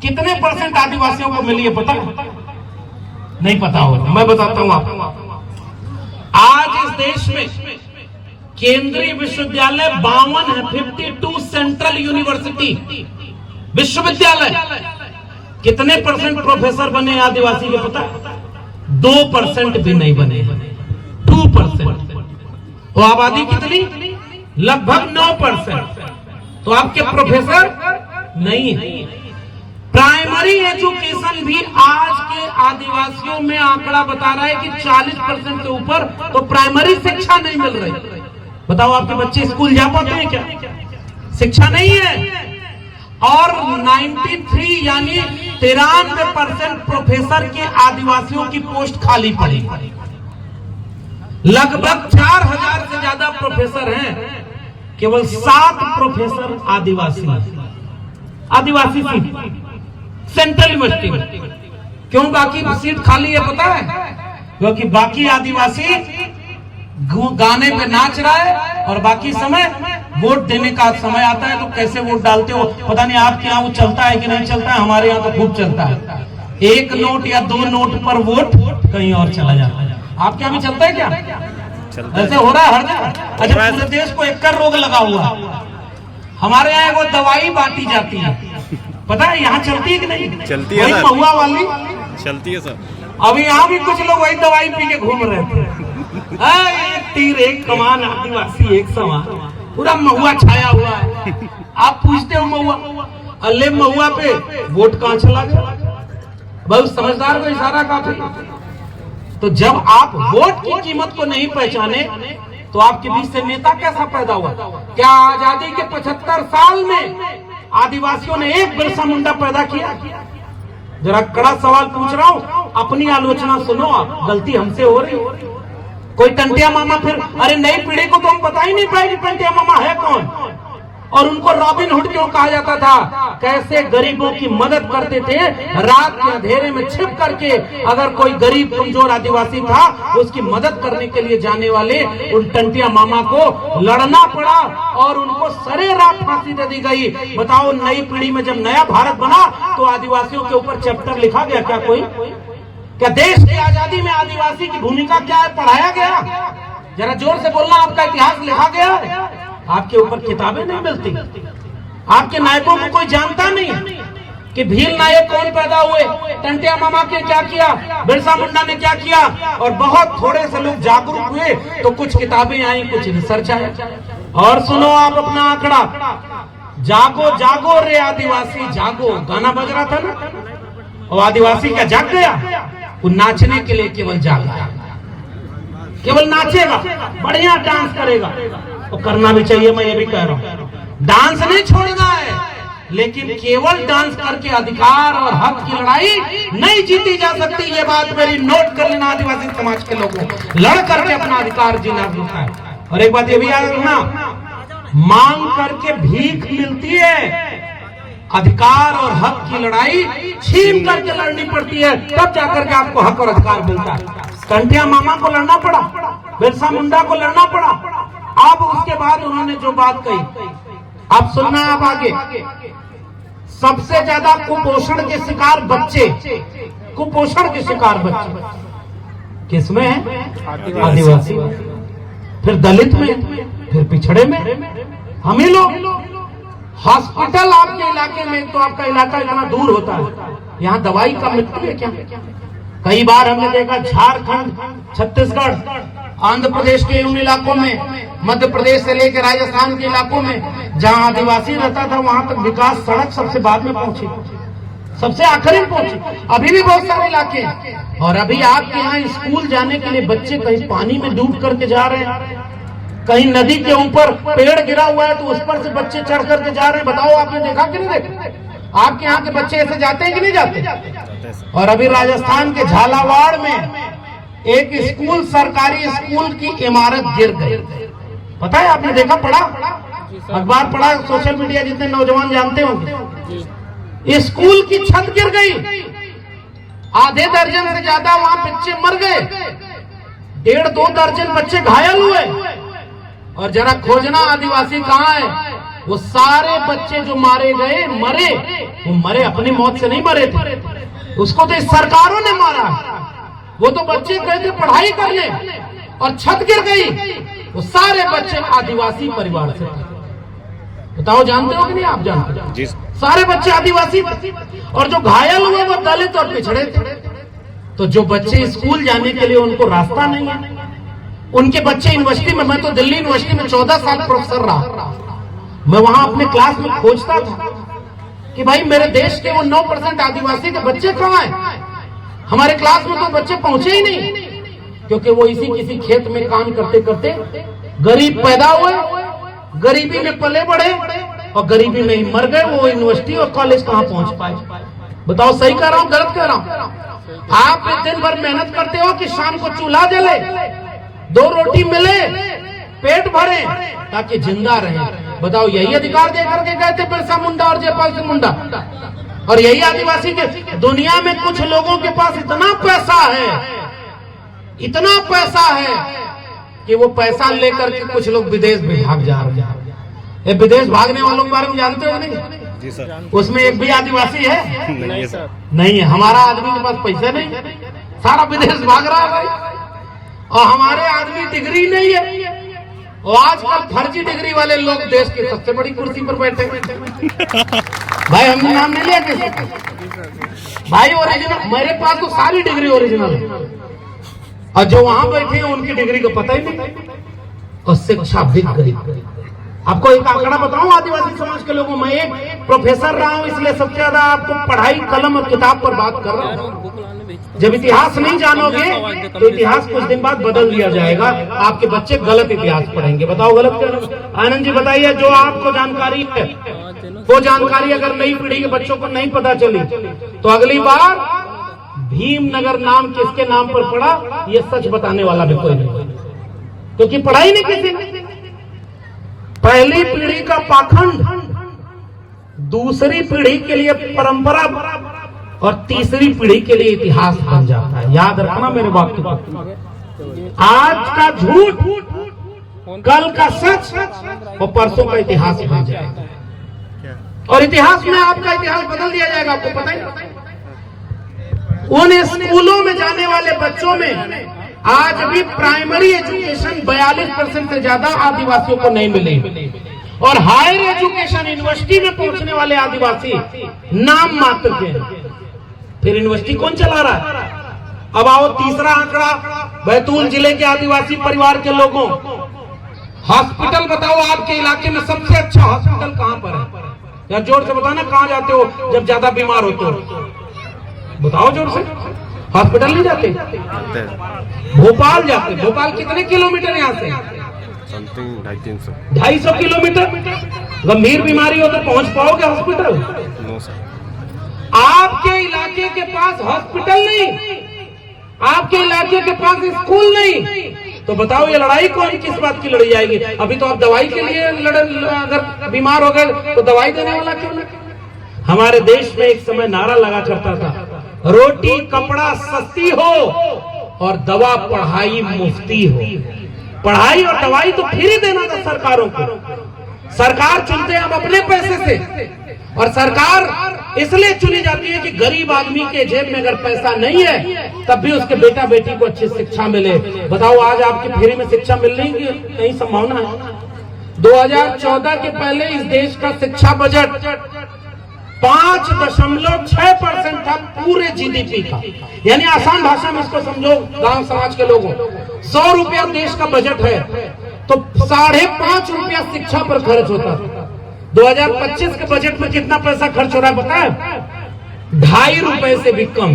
कितने % आदिवासियों को मिली है पता नहीं? पता होगा, मैं बताता हूं आपको। आज इस देश में केंद्रीय विश्वविद्यालय 52 है, 52 सेंट्रल यूनिवर्सिटी विश्वविद्यालय। कितने % प्रोफेसर बने आदिवासी के पता? 2% भी नहीं बने, 2%। तो आबादी कितनी? लगभग 9%। तो आपके प्रोफेसर नहीं है। प्राइमरी एजुकेशन भी आज के आदिवासियों में आंकड़ा बता रहा है कि 40% से ऊपर तो प्राइमरी शिक्षा नहीं मिल रही। बताओ आपके बच्चे स्कूल जा पाते हैं क्या? शिक्षा नहीं है। और 93 यानी 93% प्रोफेसर के आदिवासियों की पोस्ट खाली पड़ी। लगभग 4000 से ज्यादा प्रोफेसर हैं, केवल 7 प्रोफेसर आदिवासी सीट सेंट्रल यूनिवर्सिटी में। क्यों बाकी सीट खाली है पता है? क्योंकि बाकी आदिवासी गाने पे नाच रहा है, और बाकी समय वोट देने का समय आता है तो कैसे वोट डालते हो पता नहीं। आपके यहाँ वो चलता है कि नहीं चलता है? हमारे यहाँ तो खूब चलता है। 1 नोट या 2 नोट पर वोट कहीं और चला जाता है। आपके यहाँ भी चलता है क्या? ऐसे हो रहा है हर जगह। अच्छा, पूरे देश को एक रोग लगा हुआ है। हमारे यहाँ वो दवाई बांटी जाती है, पता है यहाँ चलती है कि नहीं? चलती है, महुआ वाली चलती है सर। अभी यहाँ भी कुछ लोग वही दवाई पी के घूम रहे थे। एक तीर एक कमान, आदिवासी एक समान, पूरा महुआ छाया हुआ है। आप पूछते हो महुआ, अल्ले महुआ पे वोट कहाँ चला गया? बहुत समझदार को इशारा काफी। तो जब आप वोट की कीमत को नहीं पहचाने तो आपके बीच से नेता कैसा पैदा हुआ? क्या आजादी के 75 साल में आदिवासियों ने एक बिरसा मुंडा पैदा किया? जरा कड़ा सवाल पूछ रहा हूं, अपनी आलोचना सुनो। आप गलती हमसे हो रही। कोई टंटिया मामा, फिर अरे नई पीढ़ी को तो हम बता ही नहीं पाए कि टंटिया मामा है कौन, और उनको रॉबिन हुड क्यों कहा जाता था? कैसे गरीबों की मदद करते थे, रात के अंधेरे में छिप करके अगर कोई गरीब कमजोर आदिवासी था उसकी मदद करने के लिए जाने वाले उन टंटिया मामा को लड़ना पड़ा और उनको सरेराह फांसी दे दी गई। बताओ, नई पीढ़ी में जब नया भारत बना तो आदिवासियों के ऊपर चैप्टर लिखा गया क्या? कोई क्या देश की आजादी में आदिवासी की भूमिका क्या है पढ़ाया गया? जरा जोर से बोलना, आपका इतिहास लिखा गया है? आपके ऊपर किताबें नहीं मिलती, आपके नायकों को कोई जानता नहीं कि भील नायक कौन पैदा हुए, टंटिया मामा के क्या किया, बिरसा मुंडा ने क्या किया। और बहुत थोड़े से लोग जागरूक हुए तो कुछ किताबें आई, कुछ रिसर्च आया। और सुनो आप अपना आंकड़ा, जागो जागो रे आदिवासी जागो, गाना बज रहा था ना। और आदिवासी क्या जाग गया? वो नाचने के लिए केवल जागा, केवल नाचेगा, बढ़िया डांस करेगा। तो करना भी चाहिए, मैं ये भी कह रहा हूं, डांस नहीं छोड़ना है, लेकिन केवल डांस करके अधिकार और हक की लड़ाई नहीं जीती जा सकती। ये बात मेरी नोट कर लेना आदिवासी समाज के लोगों, लड़ करके अपना अधिकार जीना होता है। और एक बात ये भी याद रखना, मांग करके भीख मिलती है, अधिकार और हक की लड़ाई छीन करके लड़नी पड़ती है, तब जाकर के आपको हक और अधिकार मिलता है। टंटिया मामा को लड़ना पड़ा, बिरसा मुंडा को लड़ना पड़ा। अब उसके बाद उन्होंने जो बात कही, आप सुनना, आप आगे। सबसे ज्यादा कुपोषण के शिकार बच्चे, कुपोषण के शिकार बच्चे किसमें है? आदिवासी, फिर दलित में, फिर पिछड़े में, हम ही लोग। हॉस्पिटल आपके इलाके में, तो आपका इलाका इतना दूर होता है, यहाँ दवाई कम मिलती है क्या? कई बार हमने देखा झारखंड, छत्तीसगढ़, आंध्र प्रदेश के उन इलाकों में, मध्य प्रदेश से लेकर राजस्थान के इलाकों में जहां आदिवासी रहता था, वहां तक विकास सड़क सबसे बाद में पहुंची, सबसे आखिरी में पहुंची। अभी भी बहुत सारे इलाके हैं। और अभी आपके यहाँ स्कूल जाने के लिए बच्चे कहीं पानी में डूब करके जा रहे हैं, कहीं नदी के ऊपर पेड़ गिरा हुआ है तो उस पर से बच्चे चढ़ करके जा रहे हैं। बताओ, आपने देखा कि नहीं देखा? आपके यहाँ के बच्चे ऐसे जाते हैं कि नहीं जाते? और अभी राजस्थान के झालावाड़ में एक स्कूल, सरकारी स्कूल की इमारत गिर गई। पता है, आपने देखा, पढ़ा, अखबार पढ़ा, सोशल मीडिया जितने नौजवान जानते होंगे। स्कूल की छत गिर गई, आधे दर्जन से ज्यादा वहां बच्चे मर गए, 1.5-2 दर्जन बच्चे घायल हुए। और जरा खोजना आदिवासी कहाँ है? वो सारे बच्चे जो मारे गए, मरे, वो मरे अपनी मौत से नहीं मरे थे, उसको तो इस सरकारों ने मारा। वो तो बच्चे गए थे पढ़ाई करने और छत गिर गई, वो सारे बच्चे आदिवासी परिवार से थे। बताओ, जानते हो कि नहीं? आप जानते हो, सारे बच्चे आदिवासी थे। और जो घायल हुए वो दलित और पिछड़े थे। तो जो बच्चे स्कूल जाने के लिए उनको रास्ता नहीं है, उनके बच्चे यूनिवर्सिटी में, मैं तो दिल्ली यूनिवर्सिटी में 14 साल प्रोफेसर रहा, मैं वहां अपने क्लास में खोजता था कि भाई मेरे देश के वो 9% आदिवासी के बच्चे कहाँ हैं? हमारे क्लास में तो बच्चे पहुंचे ही नहीं, क्योंकि वो इसी किसी खेत में काम करते करते गरीब पैदा हुए, गरीबी में पले बढ़े और गरीबी में ही मर गए। वो यूनिवर्सिटी और कॉलेज कहाँ पहुंच पाए? बताओ, सही कह रहा हूँ, गलत कह रहा हूँ? आप दिन भर मेहनत करते हो कि शाम को चूल्हा जले, 2 रोटी मिले, पेट भरे, ताकि जिंदा रहे। बताओ, यही अधिकार दे करके गए थे बिरसा मुंडा और जयपाल सिंह मुंडा। और यही आदिवासी के, दुनिया में कुछ लोगों के पास इतना पैसा है, इतना पैसा है कि वो पैसा लेकर के कुछ लोग विदेश भी भाग जा रहे हैं। ये विदेश भागने वालों के बारे में जानते हो नहीं? जी सर। उसमें एक भी आदिवासी है? नहीं सर। नहीं है। हमारा आदमी के पास पैसा नहीं, सारा विदेश भाग रहा है भाई। और हमारे आदमी डिग्री नहीं है, और आजकल फर्जी डिग्री वाले लोग देश के सबसे बड़ी कुर्सी पर बैठे भाई। हमने नाम नहीं लिया किसी भाई, ओरिजिनल मेरे पास तो सारी डिग्री ओरिजिनल है, और जो वहां बैठे हैं उनकी डिग्री का पता ही नहीं, और शिक्षा बिक गई। आपको एक आंकड़ा बताऊं आदिवासी समाज के लोगों में, एक प्रोफेसर रहा हूं इसलिए सबसे ज्यादा आपको पढ़ाई, कलम और किताब पर बात कर रहा हूं। जब इतिहास नहीं जानोगे तो इतिहास कुछ दिन बाद बदल दिया जाएगा, आपके बच्चे गलत इतिहास पढ़ेंगे। बताओ गलत क्या? आनंद जी बताइए, जो आपको जानकारी है वो जानकारी अगर नई पीढ़ी के बच्चों को नहीं पता चली तो अगली बार भीमनगर नाम किसके नाम पर पड़ा, ये सच बताने वाला भी कोई नहीं, क्योंकि पढ़ाई नहीं किसी ने। पहली पीढ़ी का पाखंड दूसरी पीढ़ी के लिए परंपरा और तीसरी पीढ़ी के लिए इतिहास बन जाता है। याद रखना मेरे बात को, आज का झूठ कल का सच और परसों का इतिहास बन जाएगा, और इतिहास में आपका इतिहास बदल दिया जाएगा। आपको पता ही उन स्कूलों में जाने वाले बच्चों में आज भी प्राइमरी एजुकेशन 42% से ज्यादा आदिवासियों को नहीं मिली, और हायर एजुकेशन यूनिवर्सिटी में पहुंचने वाले आदिवासी नाम मात्र के हैं। फिर यूनिवर्सिटी कौन चला रहा है? अब आओ तीसरा आंकड़ा, बैतूल जिले के आदिवासी परिवार के लोगों, हॉस्पिटल बताओ आपके इलाके में सबसे अच्छा हॉस्पिटल कहां पर है? यार जोर से बताना, कहां जाते हो जब ज्यादा बीमार होते हो? बताओ जोर से। हॉस्पिटल नहीं जाते? भोपाल जाते। भोपाल कितने किलोमीटर यहाँ से? 250 किलोमीटर। गंभीर बीमारी हो तो पहुंच पाओगे हॉस्पिटल? आपके इलाके के पास हॉस्पिटल नहीं, आपके इलाके के पास स्कूल नहीं, तो बताओ ये लड़ाई कौन किस बात की लड़ी जाएगी? अभी तो आप दवाई के लिए अगर बीमार हो गए तो दवाई देने वाला क्यों नहीं? हमारे देश में एक समय नारा लगा करता था, रोटी कपड़ा सस्ती हो और दवा पढ़ाई मुफ्ती हो। पढ़ाई और दवाई तो फ्री देना था सरकारों को। सरकार चुनते हैं हम अपने पैसे से, और सरकार इसलिए चुनी जाती है कि गरीब आदमी के जेब में अगर पैसा नहीं है तब भी उसके बेटा बेटी को अच्छी शिक्षा मिले। बताओ आज आपकी फ्री में शिक्षा मिल रही है? कहीं संभावना है? 2014 के पहले इस देश का शिक्षा बजट 5.6% था पूरे जीडीपी का। यानी आसान भाषा में इसको समझो गांव समाज के लोगों, 100 रुपया देश का बजट है तो 5.5 रुपया शिक्षा पर खर्च होता था। 2025 के बजट में कितना पैसा खर्च हो रहा है पता है? 2.5 रुपए से भी कम।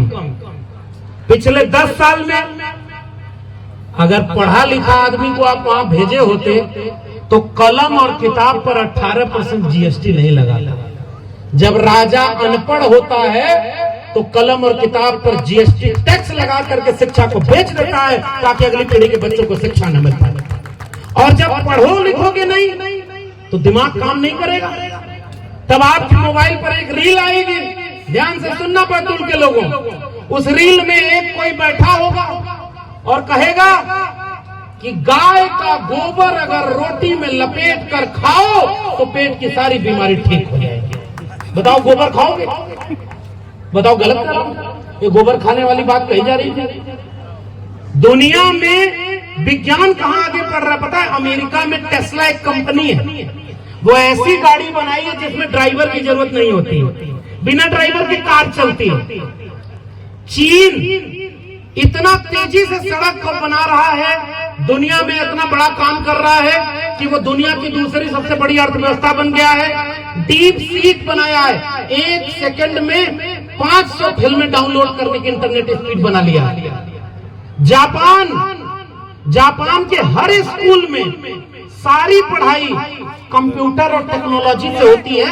पिछले 10 साल में अगर पढ़ा लिखा आदमी को आप वहां भेजे होते तो कलम और किताब पर 18% जीएसटी नहीं लगाता। जब राजा अनपढ़ होता है तो कलम और किताब पर जीएसटी टैक्स लगा करके शिक्षा को बेच देता है ताकि अगली पीढ़ी के बच्चों को शिक्षा न मिल पाए। और जब पढ़ो लिखोगे नहीं तो दिमाग काम नहीं करेगा। तब आपके मोबाइल पर एक रील आएगी, ध्यान से सुनना बैतूल के लोगों, उस रील में एक कोई बैठा होगा और कहेगा कि गाय का गोबर अगर रोटी में लपेट कर खाओ तो पेट की सारी बीमारी ठीक हो जाएगी। बताओ गोबर खाओगे? बताओ गलत कर रहा हूं? ये गोबर खाने वाली बात कही जा रही है। दुनिया में विज्ञान कहां आगे बढ़ रहा है पता है? अमेरिका में टेस्ला एक कंपनी है, वो ऐसी गाड़ी बनाई है जिसमें ड्राइवर की जरूरत नहीं होती, बिना ड्राइवर के कार चलती है। चीन इतना तेजी से सड़क को बना रहा है, दुनिया में इतना बड़ा काम कर रहा है कि वो दुनिया की दूसरी सबसे बड़ी अर्थव्यवस्था बन गया है। डीप सीक बनाया है, 1 सेकंड में 500 फिल्में डाउनलोड करने की इंटरनेट स्पीड बना लिया है। जापान के हर स्कूल में सारी पढ़ाई कंप्यूटर और टेक्नोलॉजी से होती है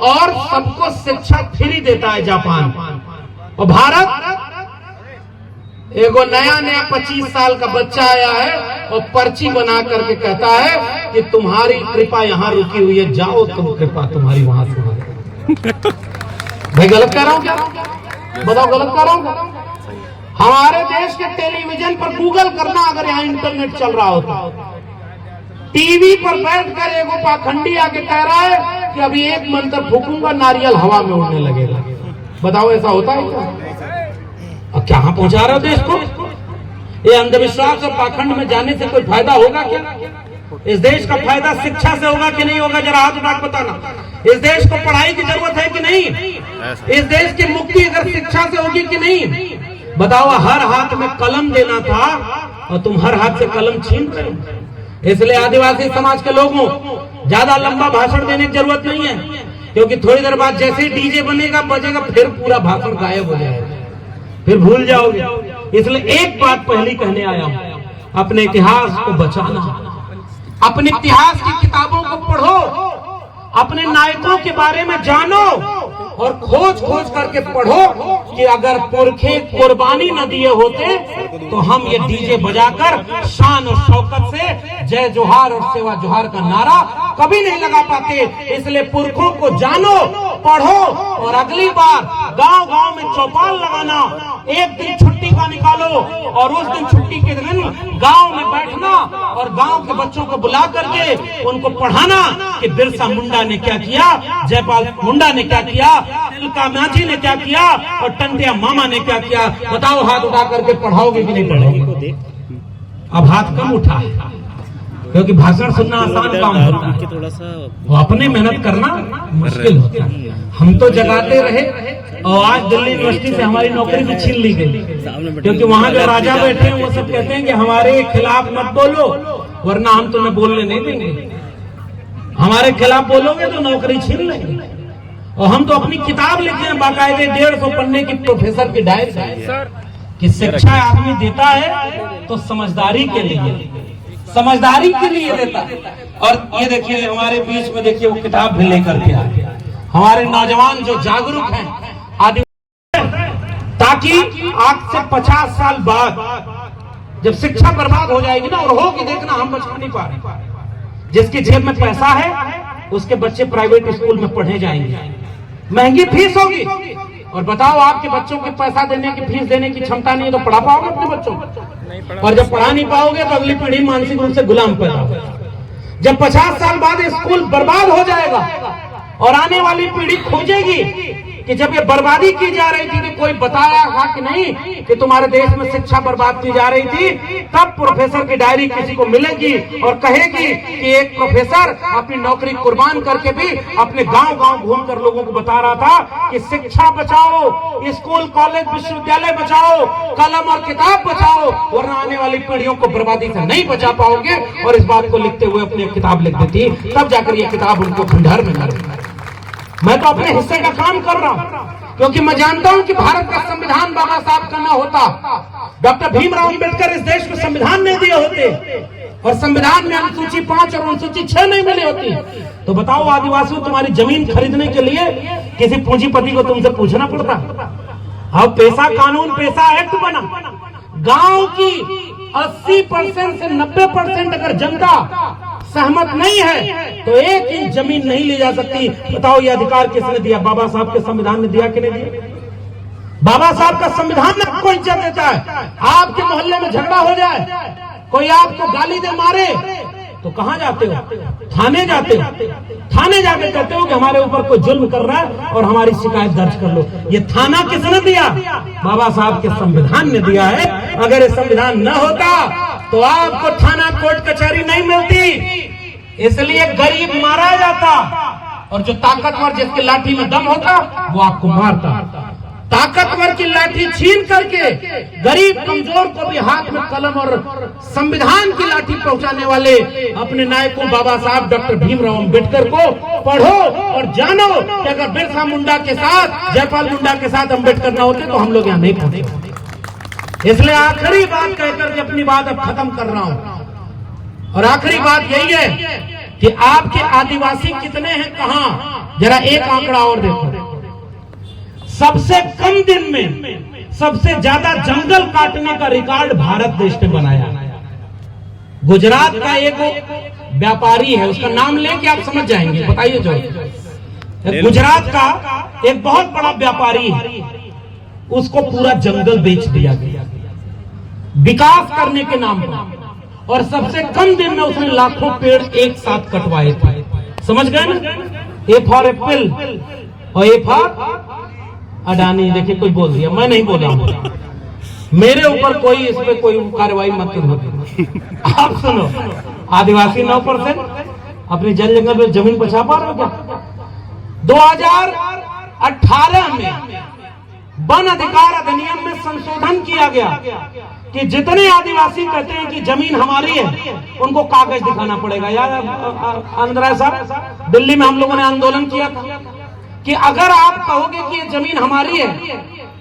और सबको शिक्षा फ्री देता है जापान। और भारत एगो नया 25 साल का बच्चा आया है और पर्ची बना करके कहता है कि तुम्हारी कृपा यहाँ रुकी हुई है, जाओ तुम कृपा तुम्हारी वहां से। भाई गलत कह रहा हूँ क्या? बताओ गलत कह रहा हूँ? हमारे देश के टेलीविजन पर गूगल करना अगर यहाँ इंटरनेट चल रहा होता, टीवी पर बैठकर एगो पाखंडी आके कह रहा है कि अभी एक मंत्र फूकूंगा नारियल हवा में उड़ने लगेगा। बताओ ऐसा होता है क्या? अब कहां पहुंचा रहे हो देश को? ये अंधविश्वास और पाखंड में जाने से कोई फायदा होगा क्या? इस देश का फायदा शिक्षा से होगा कि नहीं होगा? जरा हाथ उठा के बताना। इस देश को पढ़ाई की जरूरत है कि नहीं? इस देश की मुक्ति अगर शिक्षा से होगी कि नहीं? बताओ, हर हाथ में कलम देना था और तुम हर हाथ से कलम छीन रहे हो। इसलिए आदिवासी समाज के लोगों ज्यादा लंबा भाषण देने की जरूरत नहीं है, क्योंकि थोड़ी देर बाद जैसे ही डीजे बनेगा बजेगा फिर पूरा भाषण गायब हो जाएगा, फिर भूल जाओगे। इसलिए एक बात पहली कहने आया हूं, अपने इतिहास को बचाना, अपने इतिहास की किताबों को पढ़ो, अपने नायकों के बारे में जानो और खोज खोज करके पढ़ो कि अगर पुरखे कुर्बानी न दिए होते तो हम ये डीजे बजाकर शान और शौकत से जय जोहार और सेवा जोहार का नारा कभी नहीं लगा पाते। इसलिए पुरखों को जानो, पढ़ो और अगली बार गांव गांव में चौपाल लगाना, एक दिन छुट्टी का निकालो और उस दिन छुट्टी के दिन गांव में बैठना और गांव के बच्चों को बुला करके उनको पढ़ाना कि बिरसा मुंडा ने क्या किया, जयपाल मुंडा ने क्या किया, तिलका माझी ने क्या किया और टंटिया मामा ने क्या किया। बताओ, हाथ उठा करके पढ़ाओगे कि नहीं पढ़ाओगे? अब हाथ कम उठा क्योंकि भाषण सुनना आसान काम होता है, थोड़ा सा वो अपने मेहनत करना मुश्किल होता है। हम तो जगाते रहे और आज दिल्ली यूनिवर्सिटी से हमारी नौकरी भी छीन ली गई, क्योंकि वहां जो राजा बैठे हैं वो सब कहते हैं कि हमारे खिलाफ मत बोलो वरना हम तुम्हें बोलने नहीं देंगे, हमारे खिलाफ बोलोगे तो नौकरी छीन लेंगे। और हम तो अपनी किताब लिखे हैं बाकायदे 150 पन्ने की प्रोफेसर की डायरी कि शिक्षा आदमी देता है तो समझदारी के लिए, समझदारी के लिए देता है। और ये देखिए हमारे बीच में देखिए वो किताब भी लेकर के आ गया। हमारे नौजवान जो जागरूक हैं आदि, ताकि आज से 50 साल बाद जब शिक्षा बर्बाद हो जाएगी ना, और होगी देखना, हम बचा नहीं पा रहे, जिसकी जेब में पैसा है उसके बच्चे प्राइवेट स्कूल में पढ़े जाएंगे, महंगी फीस होगी। और बताओ, आपके बच्चों के पैसा देने की, फीस देने की क्षमता नहीं है तो पढ़ा पाओगे अपने बच्चों को? और जब पढ़ा नहीं पाओगे तो अगली पीढ़ी मानसिक रूप से गुलाम पैदा होगी। जब 50 साल बाद स्कूल बर्बाद हो जाएगा और आने वाली पीढ़ी खोजेगी कि जब ये बर्बादी की जा रही थी कि कोई बताया था कि नहीं कि तुम्हारे देश में शिक्षा बर्बाद की जा रही थी, तब प्रोफेसर की डायरी किसी को मिलेगी और कहेगी कि एक प्रोफेसर अपनी नौकरी कुर्बान करके भी अपने गांव गांव घूमकर लोगों को बता रहा था कि शिक्षा बचाओ, स्कूल कॉलेज विश्वविद्यालय बचाओ, कलम और किताब बचाओ, वरना आने वाली पीढ़ियों को बर्बादी से नहीं बचा पाओगे। और इस बात को लिखते हुए अपनी किताब लिख देती, तब जाकर ये किताब उनको खंडहर में मिलेगी। मैं तो अपने हिस्से का काम कर रहा हूं, क्योंकि मैं जानता हूं कि भारत का संविधान बाबा साहब का न होता, डॉक्टर भीमराव अंबेडकर इस देश को संविधान नहीं दिए होते और संविधान में अनुसूची 5 और अनुसूची 6 नहीं मिली होती, तो बताओ आदिवासियों, तुम्हारी जमीन खरीदने के लिए किसी पूंजीपति को तुमसे पूछना पड़ता? अब पैसा कानून, पैसा एक्ट बना, गांव की 80% से 90% अगर जनता सहमत नहीं है तो 1 इंच जमीन नहीं ली जा सकती। बताओ, ये अधिकार किसने दिया? बाबा साहब के संविधान ने दिया कि नहीं दिया? बाबा साहब का संविधान आपको इज्जत देता है। आपके मोहल्ले में झगड़ा हो जाए, कोई आपको गाली दे मारे, तो कहां जाते हो? थाने जाते हो। थाने जाके कहते हो कि हमारे ऊपर कोई जुल्म कर रहा है और हमारी शिकायत दर्ज कर लो। ये थाना किसने दिया? बाबा साहब के संविधान ने दिया है। अगर ये संविधान न होता तो आपको थाना, कोर्ट, कचहरी नहीं मिलती। इसलिए गरीब मारा जाता और जो ताकतवर, जिसकी लाठी में दम होता, वो आपको मारता। ताकतवर की लाठी छीन करके गरीब कमजोर को भी हाथ में कलम और संविधान की लाठी पहुंचाने वाले अपने नायकों बाबा साहब डॉक्टर भीमराव अंबेडकर को पढ़ो और जानो कि अगर बिरसा मुंडा के साथ, जयपाल मुंडा के साथ अंबेडकर न होते तो हम लोग यहाँ नहीं पहुंचे। इसलिए आखिरी बात कहकर के अपनी बात अब खत्म कर रहा हूं, और आखिरी बात यही है कि आपके आदिवासी कितने हैं, कहां? जरा एक आंकड़ा और देखो। सबसे कम दिन में सबसे ज्यादा जंगल काटने का रिकॉर्ड भारत देश ने बनाया। गुजरात का एक व्यापारी है, उसका नाम लेके आप समझ जाएंगे। बताइए, जो गुजरात का एक बहुत बड़ा व्यापारी है, उसको पूरा जंगल बेच दिया गया विकास करने के नाम पर, और सबसे कम दिन में उसने लाखों पेड़ एक साथ कटवाए थे। समझ गए ना? ए फॉर एप्पल और ए फॉर अडानी। देखिए, कोई बोल दिया, मैं नहीं बोला हूं, मेरे ऊपर कोई इस पे कोई कार्रवाई मत करो। आप सुनो, आदिवासी 9% अपनी जंगल में जमीन बचा पा रहे हो क्या? 2018 में वन अधिकार अधिनियम में संशोधन किया गया कि जितने आदिवासी कहते हैं कि जमीन हमारी है, उनको कागज दिखाना पड़ेगा। यार आनंदराय साहब, दिल्ली में हम लोगों ने आंदोलन किया था कि अगर आप कहोगे कि ये जमीन हमारी है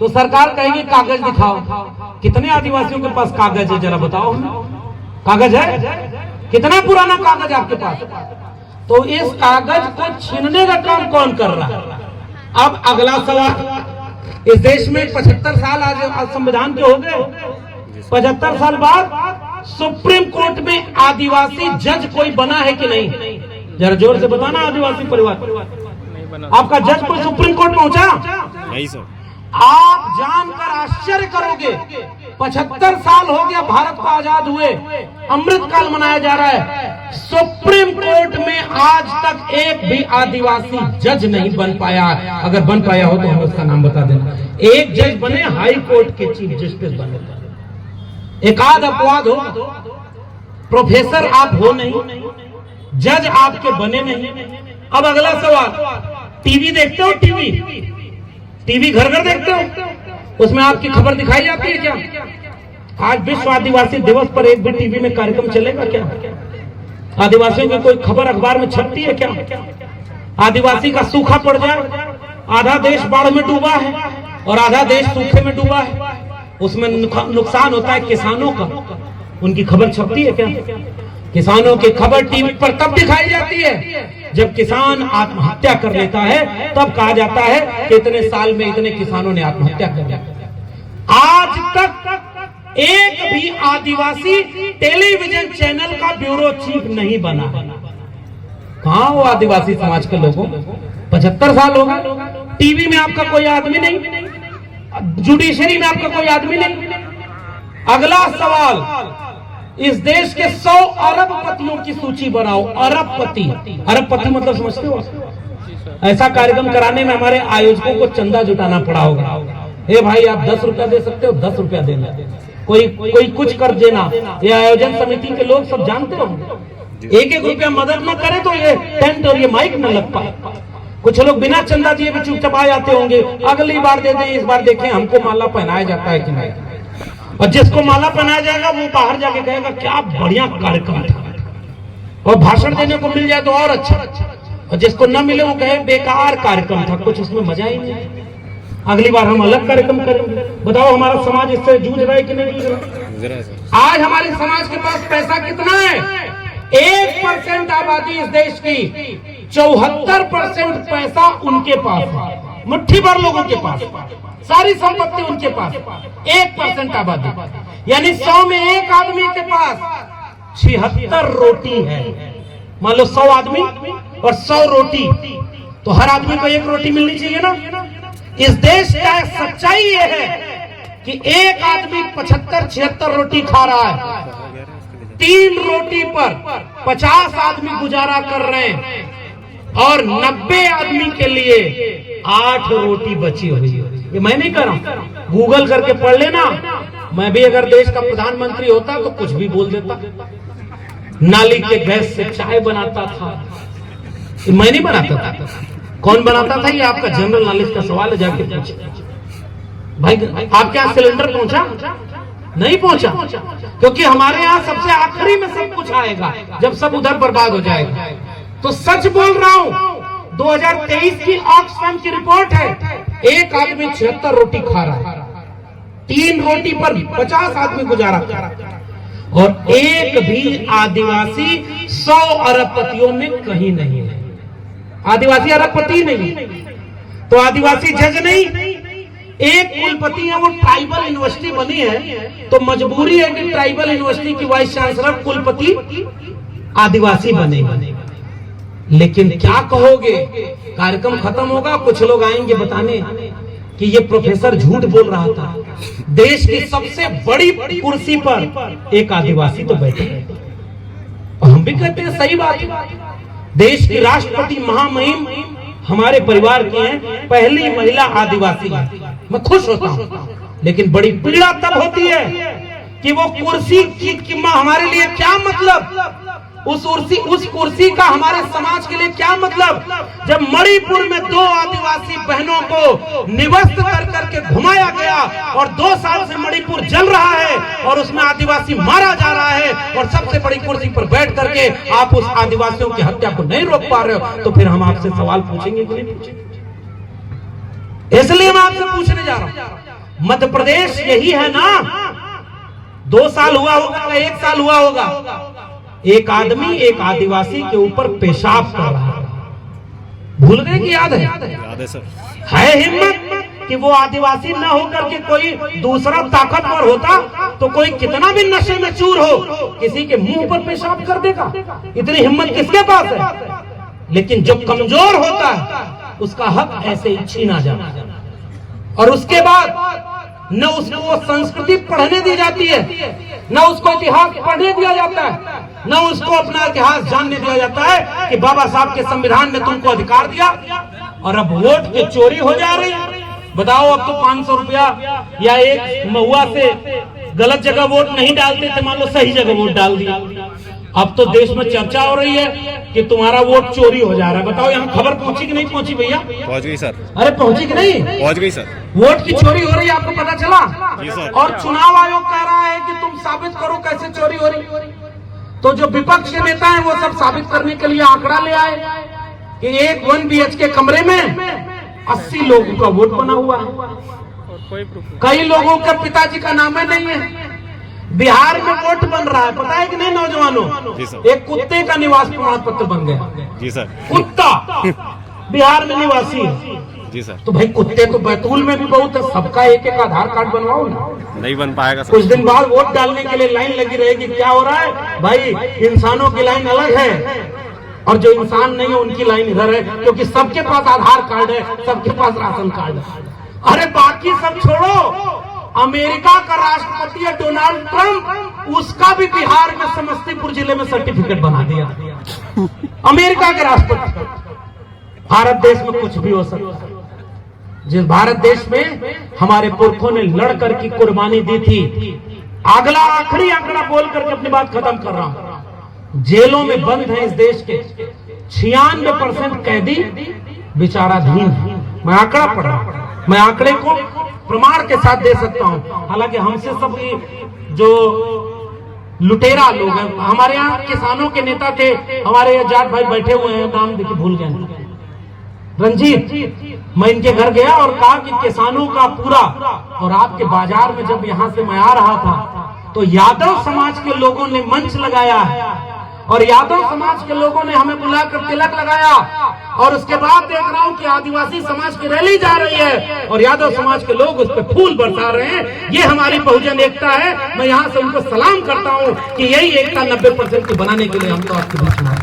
तो सरकार कहेगी कागज दिखाओ। कितने आदिवासियों के पास कागज है, जरा बताओ हमें। कागज है? कितना पुराना कागज आपके पास? तो इस कागज को छीनने का काम कौन कर रहा है? अब अगला सवाल, इस देश में 75 साल आज संविधान के हो गए, 75 साल बाद सुप्रीम कोर्ट में आदिवासी जज कोई बना है कि नहीं? जरा जोर से बताना आदिवासी परिवार। आपका जज कोई सुप्रीम कोर्ट पहुंचा? नहीं सर। आप जानकर आश्चर्य करोगे, 75 साल हो गया भारत को आजाद हुए, अमृत काल मनाया जा रहा है, सुप्रीम कोर्ट में आज तक एक भी आदिवासी जज नहीं बन पाया। अगर बन पाया हो तो हम उसका नाम बता देना। एक जज बने हाई कोर्ट के चीफ जस्टिस बने, एक आध अपवाद हो, प्रोफेसर आप हो नहीं, जज आपके बने नहीं। अब अगला सवाल, टीवी देखते हो? टीवी घर घर देखते हो? उसमें आपकी खबर दिखाई जाती है क्या? आज विश्व आदिवासी दिवस पर एक भी टीवी में कार्यक्रम चलेगा क्या? आदिवासियों की कोई खबर अखबार में छपती है क्या? आदिवासी का सूखा पड़ जाए, आधा देश बाढ़ में डूबा है और आधा देश सूखे में डूबा है, उसमें नुकसान होता है किसानों का, उनकी खबर छपती है क्या? किसानों की खबर टीवी पर तब दिखाई जाती है जब किसान आत्महत्या कर लेता है, तब कहा जाता है कि इतने साल में इतने किसानों ने आत्महत्या कर लिया। आज तक एक भी आदिवासी टेलीविजन चैनल का ब्यूरो चीफ नहीं बना। कहां हो आदिवासी समाज के लोगों? 75 साल हो गए, टीवी में आपका कोई आदमी नहीं, जुडिशरी में आपका कोई आदमी नहीं। अगला सवाल, इस देश के 100 अरबपतियों की सूची बनाओ। अरबपति मतलब समझते हो? ऐसा कार्यक्रम कराने में हमारे आयोजकों को चंदा जुटाना पड़ा होगा। हे भाई, आप 10 रुपया दे सकते हो, 10 रुपया देना, कोई कुछ कर देना। ये आयोजन समिति के लोग सब जानते हो, 1-1 रुपया मदद न करे तो ये टेंट और ये माइक न लग पाए। कुछ लोग बिना चंदा दिए भी चुपचाप आ जाते होंगे, अगली बार दे दें, इस बार देखें हमको माला पहनाया जाता है कि नहीं। और जिसको माला पहनाया जाएगा वो बाहर जाके कहेगा क्या बढ़िया कार्यक्रम था, और भाषण देने को मिल जाए तो और अच्छा, और जिसको न मिले वो कहे बेकार कार्यक्रम था, कुछ उसमें मजा ही नहीं। अगली बार हम अलग कार्यक्रम करेंगे। बताओ हमारा समाज इससे जूझ रहा है कि नहीं जूझ रहा? आज हमारे समाज के पास पैसा कितना है? 1% आबादी इस देश की, 74% पैसा उनके पास है, मुट्ठी भर लोगों के पास, सारी संपत्ति उनके पास। 1% आबादी, यानी 100 में एक आदमी के पास 76 रोटी है। मान लो 100 आदमी और 100 रोटी, तो हर आदमी को 1 रोटी मिलनी चाहिए ना। इस देश का सच्चाई ये है कि एक आदमी 75-76 रोटी खा रहा है, 3 रोटी पर 50 आदमी गुजारा कर रहे हैं, और 90 आदमी के लिए 8 रोटी बची हुई है। ये मैं नहीं कर रहा हूं, गूगल करके पढ़ लेना। मैं भी अगर देश का प्रधानमंत्री होता तो कुछ भी बोल देता। नाली के गैस से चाय बनाता था, ये मैं नहीं बनाता था। कौन बनाता था? ये आपका जनरल नॉलेज का सवाल है, जाके पूछे। भाई आपके यहाँ सिलेंडर पहुंचा? नहीं पहुंचा, क्योंकि हमारे यहाँ सबसे आखिरी में सब कुछ आएगा, जब सब उधर बर्बाद हो जाएगा। तो सच बोल रहा हूं, 2023 की ऑक्सफैम की रिपोर्ट है, एक आदमी 76 रोटी खा रहा है, 3 रोटी पर 50 आदमी गुजारा कर रहा है, और एक भी आदिवासी 100 अरबपतियों में कहीं नहीं है। आदिवासी अरबपति नहीं, तो आदिवासी जज नहीं, एक कुलपति है, वो ट्राइबल यूनिवर्सिटी बनी है, तो मजबूरी है कि ट्राइबल यूनिवर्सिटी की वाइस चांसलर कुलपति आदिवासी बनेगा। लेकिन क्या कहोगे, कार्यक्रम खत्म होगा, कुछ लोग आएंगे बताने कि ये प्रोफेसर झूठ बोल रहा था, देश की सबसे बड़ी कुर्सी पर एक आदिवासी तो बैठे, और हम भी कहते हैं सही बात है। देश की राष्ट्रपति महामहिम हमारे परिवार की हैं, पहली महिला आदिवासी है, मैं खुश होता हूं। लेकिन बड़ी पीड़ा तब होती है कि वो कुर्सी की हमारे लिए क्या मतलब, उस कुर्सी का हमारे समाज के लिए क्या मतलब, जब मणिपुर में 2 आदिवासी बहनों को निवस्त कर करके घुमाया गया और 2 साल से मणिपुर जल रहा है और उसमें आदिवासी मारा जा रहा है, और सबसे बड़ी कुर्सी पर बैठ करके आप उस आदिवासियों की हत्या को नहीं रोक पा रहे हो, तो फिर हम आपसे सवाल पूछेंगे कि नहीं पूछेंगे? इसलिए मैं आपसे पूछने जा रहा हूं, मध्य प्रदेश यही है ना? 2 साल हुआ होगा, 1 साल हुआ होगा, एक आदमी एक आदिवासी के ऊपर पेशाब कर रहा है, भूल गए कि याद है? याद है सर। है हिम्मत कि वो आदिवासी न होकर के कोई दूसरा ताकतवर होता तो कोई कितना भी नशे में चूर हो, किसी के मुंह पर पेशाब कर देगा? इतनी हिम्मत किसके पास है? लेकिन जो कमजोर होता है उसका हक ऐसे ही छीना जाता है। और उसके बाद न उसको वो संस्कृति पढ़ने दी जाती है, न उसको इतिहास पढ़ने दिया जाता है, न उसको अपना इतिहास जानने दिया जाता है कि बाबा साहब के संविधान ने तुमको अधिकार दिया। और अब वोट की चोरी हो जा रही है। बताओ, अब तो 500 रुपया या एक महुआ से गलत जगह वोट नहीं डालते थे, मान लो सही जगह वोट डाल दिया। अब तो देश में चर्चा हो रही है कि तुम्हारा वोट चोरी हो जा रहा है। बताओ, यहाँ खबर पहुंची कि नहीं पहुंची भैया? पहुंच गई सर। अरे पहुंची कि नहीं? पहुंच गई सर। वोट की चोरी हो रही है, आपको पता चला? जी सर। और चुनाव आयोग कह रहा है कि तुम साबित करो कैसे चोरी हो रही। तो जो विपक्ष के नेता हैं वो सब साबित करने के लिए आंकड़ा ले आए कि एक 1 BHK कमरे में 80 लोगों का वोट बना हुआ है। कई लोगों का पिताजी का नाम है नहीं है। बिहार में वोट बन रहा है, पता है कि नहीं नौजवानों? एक कुत्ते का निवास प्रमाण पत्र बन गया। जी सर। कुत्ता बिहार में निवासी है। जी सर। तो भाई कुत्ते तो बैतूल में भी बहुत है, सबका एक एक आधार कार्ड बनवाओ ना। नहीं बन पाएगा सर। कुछ दिन बाद वोट डालने के लिए लाइन लगी रहेगी। क्या हो रहा है भाई? इंसानों की लाइन अलग है और जो इंसान नहीं है उनकी लाइन इधर है, क्योंकि सबके पास आधार कार्ड है, सबके पास राशन कार्ड है। अरे बाकी सब छोड़ो, अमेरिका का राष्ट्रपति है डोनाल्ड ट्रंप, उसका भी बिहार में समस्तीपुर जिले में सर्टिफिकेट बना दिया। अमेरिका के राष्ट्रपति। भारत देश में कुछ भी हो सकता है। जिस भारत देश में हमारे पुरखों ने लड़कर की कुर्बानी दी थी। अगला आखिरी आंकड़ा बोल करके अपनी बात खत्म कर रहा हूं। जेलों में बंद है इस देश के 96% कैदी विचाराधीन है। मैं आंकड़ा पढ़ रहा हूं, मैं आंकड़े को प्रमाण के साथ दे सकता हूं। हालांकि हमसे सब जो लुटेरा लोग हैं, हमारे यहाँ किसानों के नेता थे, हमारे यहाँ जाट भाई बैठे हुए हैं, नाम देखिए भूल गए, रंजीत। मैं इनके घर गया और कहा कि किसानों का पूरा, और आपके बाजार में जब यहाँ से मैं आ रहा था तो यादव समाज के लोगों ने मंच लगाया है और यादव समाज के लोगों ने हमें बुलाकर तिलक लगाया। और उसके बाद देख रहा हूं कि आदिवासी समाज की रैली जा रही है और यादव समाज के लोग उस पर फूल बरसा रहे हैं। ये हमारी बहुजन एकता है। मैं यहाँ से उनको सलाम करता हूँ कि यही एकता 90% की बनाने के लिए हम तो आपके बीच में आए।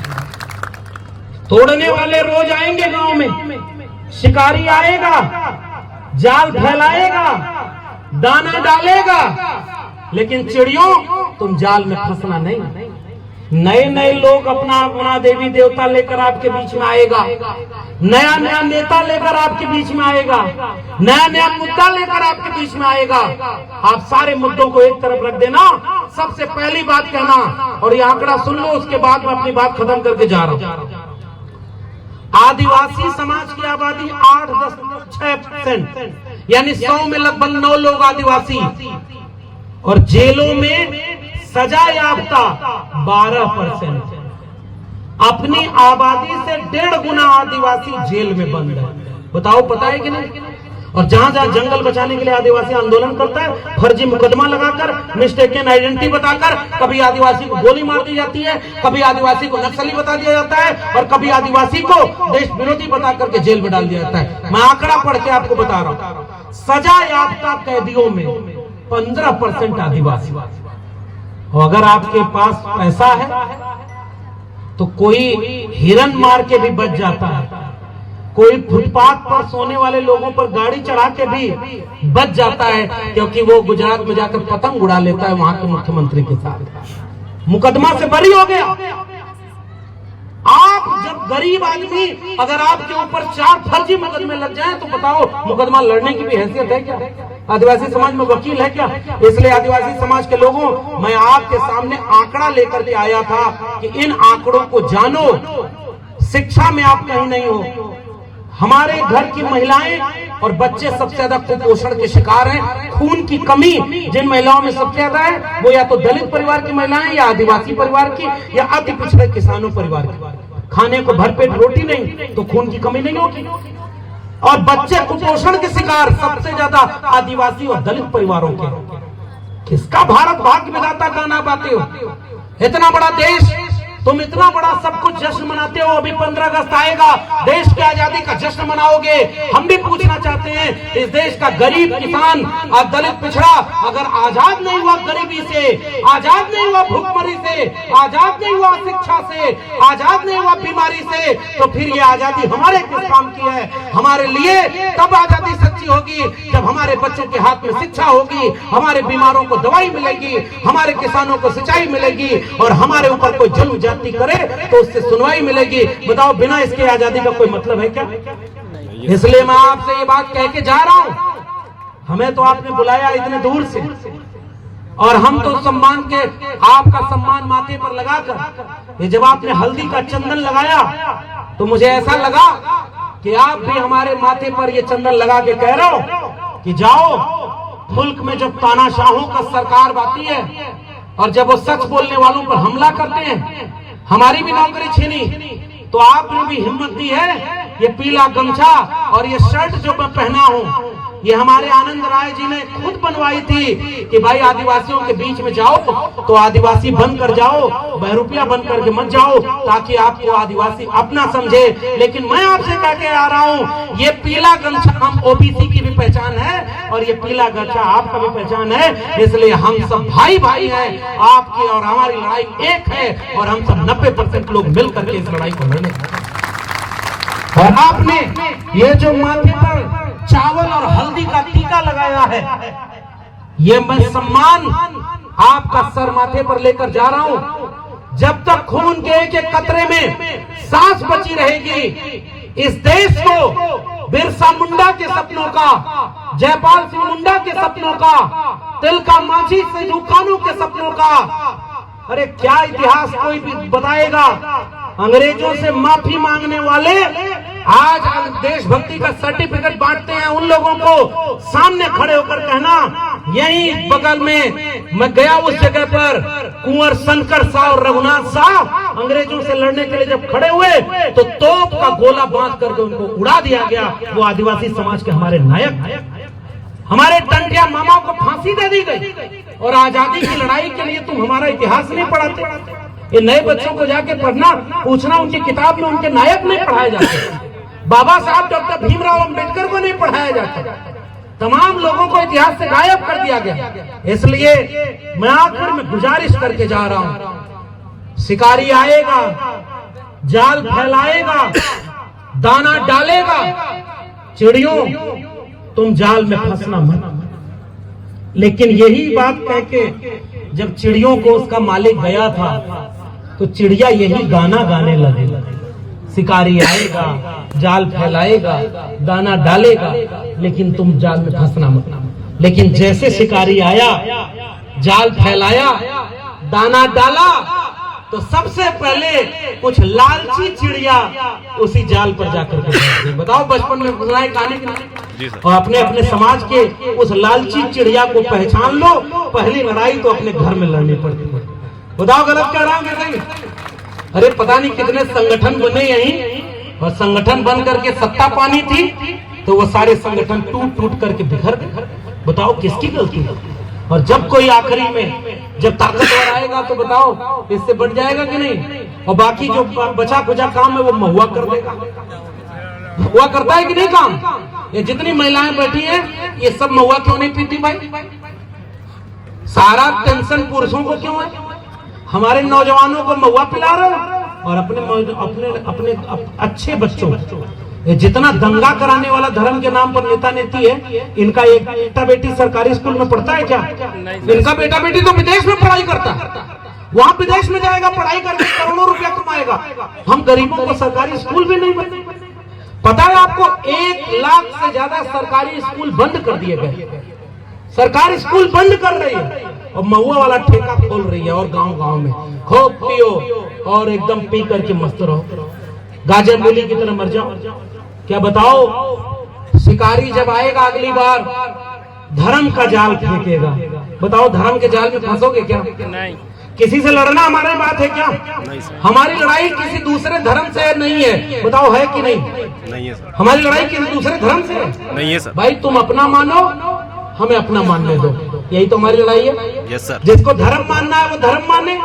तोड़ने वाले रोज आएंगे गांव में, शिकारी आएगा, जाल फैलाएगा, दाना डालेगा, लेकिन चिड़ियों तुम जाल में फंसना नहीं। नए नए लोग अपना अपना देवी देवता लेकर आपके बीच में आएगा, नया नया नेता लेकर आपके बीच में आएगा, नया नया मुद्दा लेकर आपके बीच में आएगा। आप सारे मुद्दों को एक तरफ रख देना, सबसे पहली बात कहना, और ये आंकड़ा सुन लो, उसके बाद मैं अपनी बात खत्म करके जा रहा हूं। आदिवासी समाज की आबादी 8.6%, यानी 100 में लगभग 9 लोग आदिवासी, और जेलों में सजा याफ्ता 12%। अपनी आबादी से 1.5 गुना आदिवासी जेल में बंद है। बताओ, पता है कि नहीं? और जहां जहां जंगल बचाने के लिए आदिवासी आंदोलन करता है, फर्जी मुकदमा लगाकर, मिस्टेकन आइडेंटिटी बताकर, कभी आदिवासी को गोली मार दी जाती है, कभी आदिवासी को नक्सली बता दिया जाता है, और कभी आदिवासी को देश विरोधी बता करके जेल में डाल दिया जाता है। मैं आंकड़ा पढ़ के आपको बता रहा हूं। सजा याफ्ता कैदियों में 15% आदिवासी। और अगर आपके पास पैसा है तो कोई हिरन मार के भी बच जाता है, कोई फुटपाथ पर सोने वाले लोगों पर गाड़ी चढ़ा के भी बच जाता है, क्योंकि वो गुजरात में जाकर पतंग उड़ा लेता है वहां के मुख्यमंत्री के साथ, मुकदमा से बरी हो गया। आप जब गरीब आदमी, अगर आपके ऊपर 4 फर्जी मुकदमे लग जाए तो बताओ, मुकदमा लड़ने की भी हैसियत है क्या? आदिवासी समाज में वकील है क्या? इसलिए आदिवासी समाज के लोगों, मैं आपके सामने आंकड़ा लेकर के आया था कि इन आंकड़ों को जानो। शिक्षा में आप कहीं नहीं हो। हमारे घर की महिलाएं और बच्चे सबसे ज्यादा कुपोषण के शिकार हैं। खून की कमी जिन महिलाओं में सबसे ज्यादा है, वो या तो दलित परिवार की महिलाएं, या आदिवासी परिवार की, या अति पिछड़े किसानों परिवार की। खाने को भरपेट रोटी नहीं तो खून की कमी नहीं होगी। और बच्चे कुपोषण के शिकार सबसे ज्यादा आदिवासी और दलित परिवारों के। किसका भारत भाग्य विधाता गाना गाते हो? इतना बड़ा देश, तुम इतना बड़ा सब कुछ जश्न मनाते हो, अभी 15 अगस्त आएगा, देश की आजादी का जश्न मनाओगे। हम भी पूछना चाहते हैं, इस देश का गरीब किसान और दलित पिछड़ा अगर आजाद नहीं हुआ गरीबी से, आजाद नहीं हुआ भूखमरी से, आजाद नहीं हुआ शिक्षा से, आजाद नहीं हुआ बीमारी से, तो फिर ये आजादी हमारे किस काम की है? हमारे लिए तब आजादी सच्ची होगी जब हमारे बच्चों के हाथ में शिक्षा होगी, हमारे बीमारों को दवाई मिलेगी, हमारे किसानों को सिंचाई मिलेगी, और हमारे ऊपर कोई जुल्म जाति करे तो उससे सुनवाई मिलेगी। बताओ, बिना इसके आजादी का कोई मतलब है क्या? इसलिए मैं आपसे ये बात कह के जा रहा हूं, हमें तो आपने बुलाया इतने दूर से, और हम तो सम्मान के आपका सम्मान माथे पर लगाकर, ये जब आपने हल्दी का चंदन लगाया तो मुझे ऐसा लगा कि आप भी हमारे माथे पर ये चंदन लगा के कह रहे हो कि जाओ, मुल्क में जब तानाशाहों का सरकार आती है और जब वो सच बोलने वालों पर हमला करते हैं, हमारी भी नौकरी छीनी, तो आपने भी हिम्मत दी है। ये पीला गमछा और ये शर्ट जो मैं पहना हूं, ये हमारे आनंद राय जी ने खुद बनवाई थी कि भाई आदिवासियों के बीच में जाओ तो आदिवासी बनकर जाओ, बहरूपिया बनकर के मत जाओ, ताकि आपको आदिवासी अपना समझे। लेकिन मैं आपसे कह के आ रहा हूं, ये पीला गमछा हम ओबीसी की भी पहचान है और ये पीला गमछा आपका भी पहचान है। इसलिए हम सब भाई भाई हैं, आपकी और हमारी लड़ाई एक है, और हम सब 90% लोग मिलकर के इस लड़ाई को लड़ने। और आपने ये जो माथे पर चावल और हल्दी का टीका लगाया है, ये मैं सम्मान आपका सर माथे पर लेकर जा रहा हूं। जब तक खून के एक एक कतरे में सांस बची रहेगी, इस देश को बिरसा मुंडा के सपनों का, जयपाल सिंह मुंडा के सपनों का, तिलका मांझी सिद्धू कानू के सपनों का, अरे क्या इतिहास कोई भी बताएगा? अंग्रेजों से माफी मांगने वाले आज देशभक्ति का सर्टिफिकेट बांटते हैं उन लोगों को, सामने खड़े होकर कहना, यही बगल में मैं गया उस जगह पर, कुंवर शंकर शाह और रघुनाथ शाह अंग्रेजों से लड़ने के लिए जब खड़े हुए तो तोप का गोला बांध करके उनको उड़ा दिया गया। वो आदिवासी समाज के हमारे नायक, हमारे टंटिया मामा को फांसी दे दी गई, और आजादी की लड़ाई के लिए तुम हमारा इतिहास नहीं पढ़ाते। ये नए बच्चों को जाके पढ़ना, पूछना, उनकी किताब में उनके नायक नहीं पढ़ाए जाते, बाबा साहब डॉक्टर भीमराव अंबेडकर को नहीं पढ़ाया जाता, तमाम लोगों को इतिहास से गायब कर दिया गया। इसलिए मैं आखिर में गुजारिश करके जा रहा हूं, शिकारी आएगा, जाल फैलाएगा, दाना डालेगा, चिड़ियों तुम जाल में फंसना मत। लेकिन यही बात कह के जब चिड़ियों को उसका मालिक गया था तो चिड़िया यही गाना गाने लगे, शिकारी आएगा, जाल फैलाएगा, दाना डालेगा, लेकिन तुम जाल में फंसना मत। लेकिन जैसे शिकारी आया, जाल फैलाया, दाना डाला, तो सबसे पहले कुछ लालची चिड़िया उसी जाल पर जाकर के, बताओ बचपन में सुनाए गाने की, और अपने अपने समाज के उस लालची चिड़िया को पहचान लो। पहली लड़ाई तो अपने घर में लड़नी पड़ती है। बताओ गलत कह रहा हूं कि नहीं? अरे पता नहीं कितने संगठन बने यहीं, और संगठन बन करके सत्ता पानी थी तो वो सारे संगठन टूट टूट करके बिखर गए। बताओ किसकी गलती है? और जब कोई आखिरी में जब ताकतवर आएगा तो बताओ इससे बढ़ जाएगा कि नहीं? और बाकी जो बचा खुचा काम है वो महुआ कर देगा। महुआ करता है कि नहीं काम? ये जितनी महिलाएं बैठी हैं ये सब महुआ क्यों नहीं पीती भाई? सारा टेंशन पुरुषों को क्यों है? हमारे नौजवानों को महुआ पिला रहे हो, और अपने अच्छे बच्चों, जितना दंगा कराने वाला धर्म के नाम पर नेता नेती है, इनका एक बेटा बेटी सरकारी स्कूल में पढ़ता है क्या? इनका बेटा बेटी तो विदेश में पढ़ाई करता है, वहां विदेश में जाएगा, पढ़ाई करके करोड़ों रुपया कमाएगा। हम गरीबों को सरकारी स्कूल भी नहीं बने। पता है आपको 1 लाख से ज्यादा सरकारी स्कूल बंद कर दिए गए। सरकारी स्कूल बंद कर रही है और महुआ वाला ठेका खोल रही है, और गांव गांव में खूब पियो और एकदम पी करके मस्त रहो, गाजर मूली की तरह मर जाओ। क्या बताओ, शिकारी जब आएगा अगली बार धर्म का जाल फेंकेगा। बताओ धर्म के जाल में फंसोगे क्या? नहीं। किसी से लड़ना हमारी बात है क्या? नहीं सर। हमारी लड़ाई किसी दूसरे धर्म से नहीं है। बताओ है कि नहीं? नहीं है सर। हमारी लड़ाई किसी दूसरे धर्म से नहीं है सर। भाई तुम अपना मानो, हमें अपना मानने दो, यही तो हमारी लड़ाई है। Yes sir. जिसको धर्म मानना है वो धर्म माने,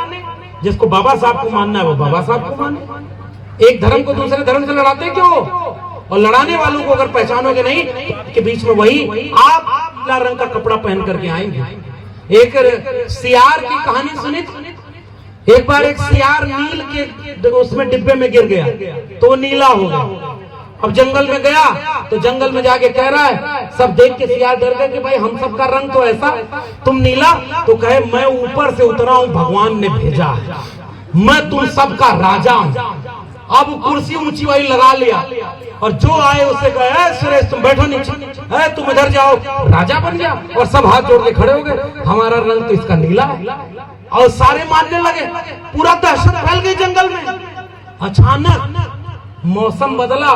जिसको बाबा साहब को मानना है वो बाबा साहब को माने। एक धर्म को दूसरे धर्म से लड़ाते क्यों? और लड़ाने वालों को अगर पहचानोगे नहीं के बीच में वही आप लाल रंग का कपड़ा पहन करके आएंगे। एक सियार की कहानी सुनी। एक बार एक सियार नील के उसमें डिब्बे में गिर गया तो वो नीला हो गया। अब जंगल में गया तो जंगल में जाके कह रहा है, सब देख के सियार डर गए कि भाई हम सब का रंग तो ऐसा, तुम नीला। तो कहे मैं ऊपर से उतरा हूं, भगवान ने भेजा है, मैं तुम सबका राजा हूं। अब कुर्सी ऊंची वाली लगा लिया और जो आए उसे कहे सुरेश तुम बैठो नीचे, तुम इधर जाओ, राजा बन जाओ। और सब हाथ जोड़ के खड़े हो गए, हमारा रंग तो इसका नीला है। और सारे मानने लगे, पूरा दहशत फैल गई जंगल में। अचानक मौसम बदला,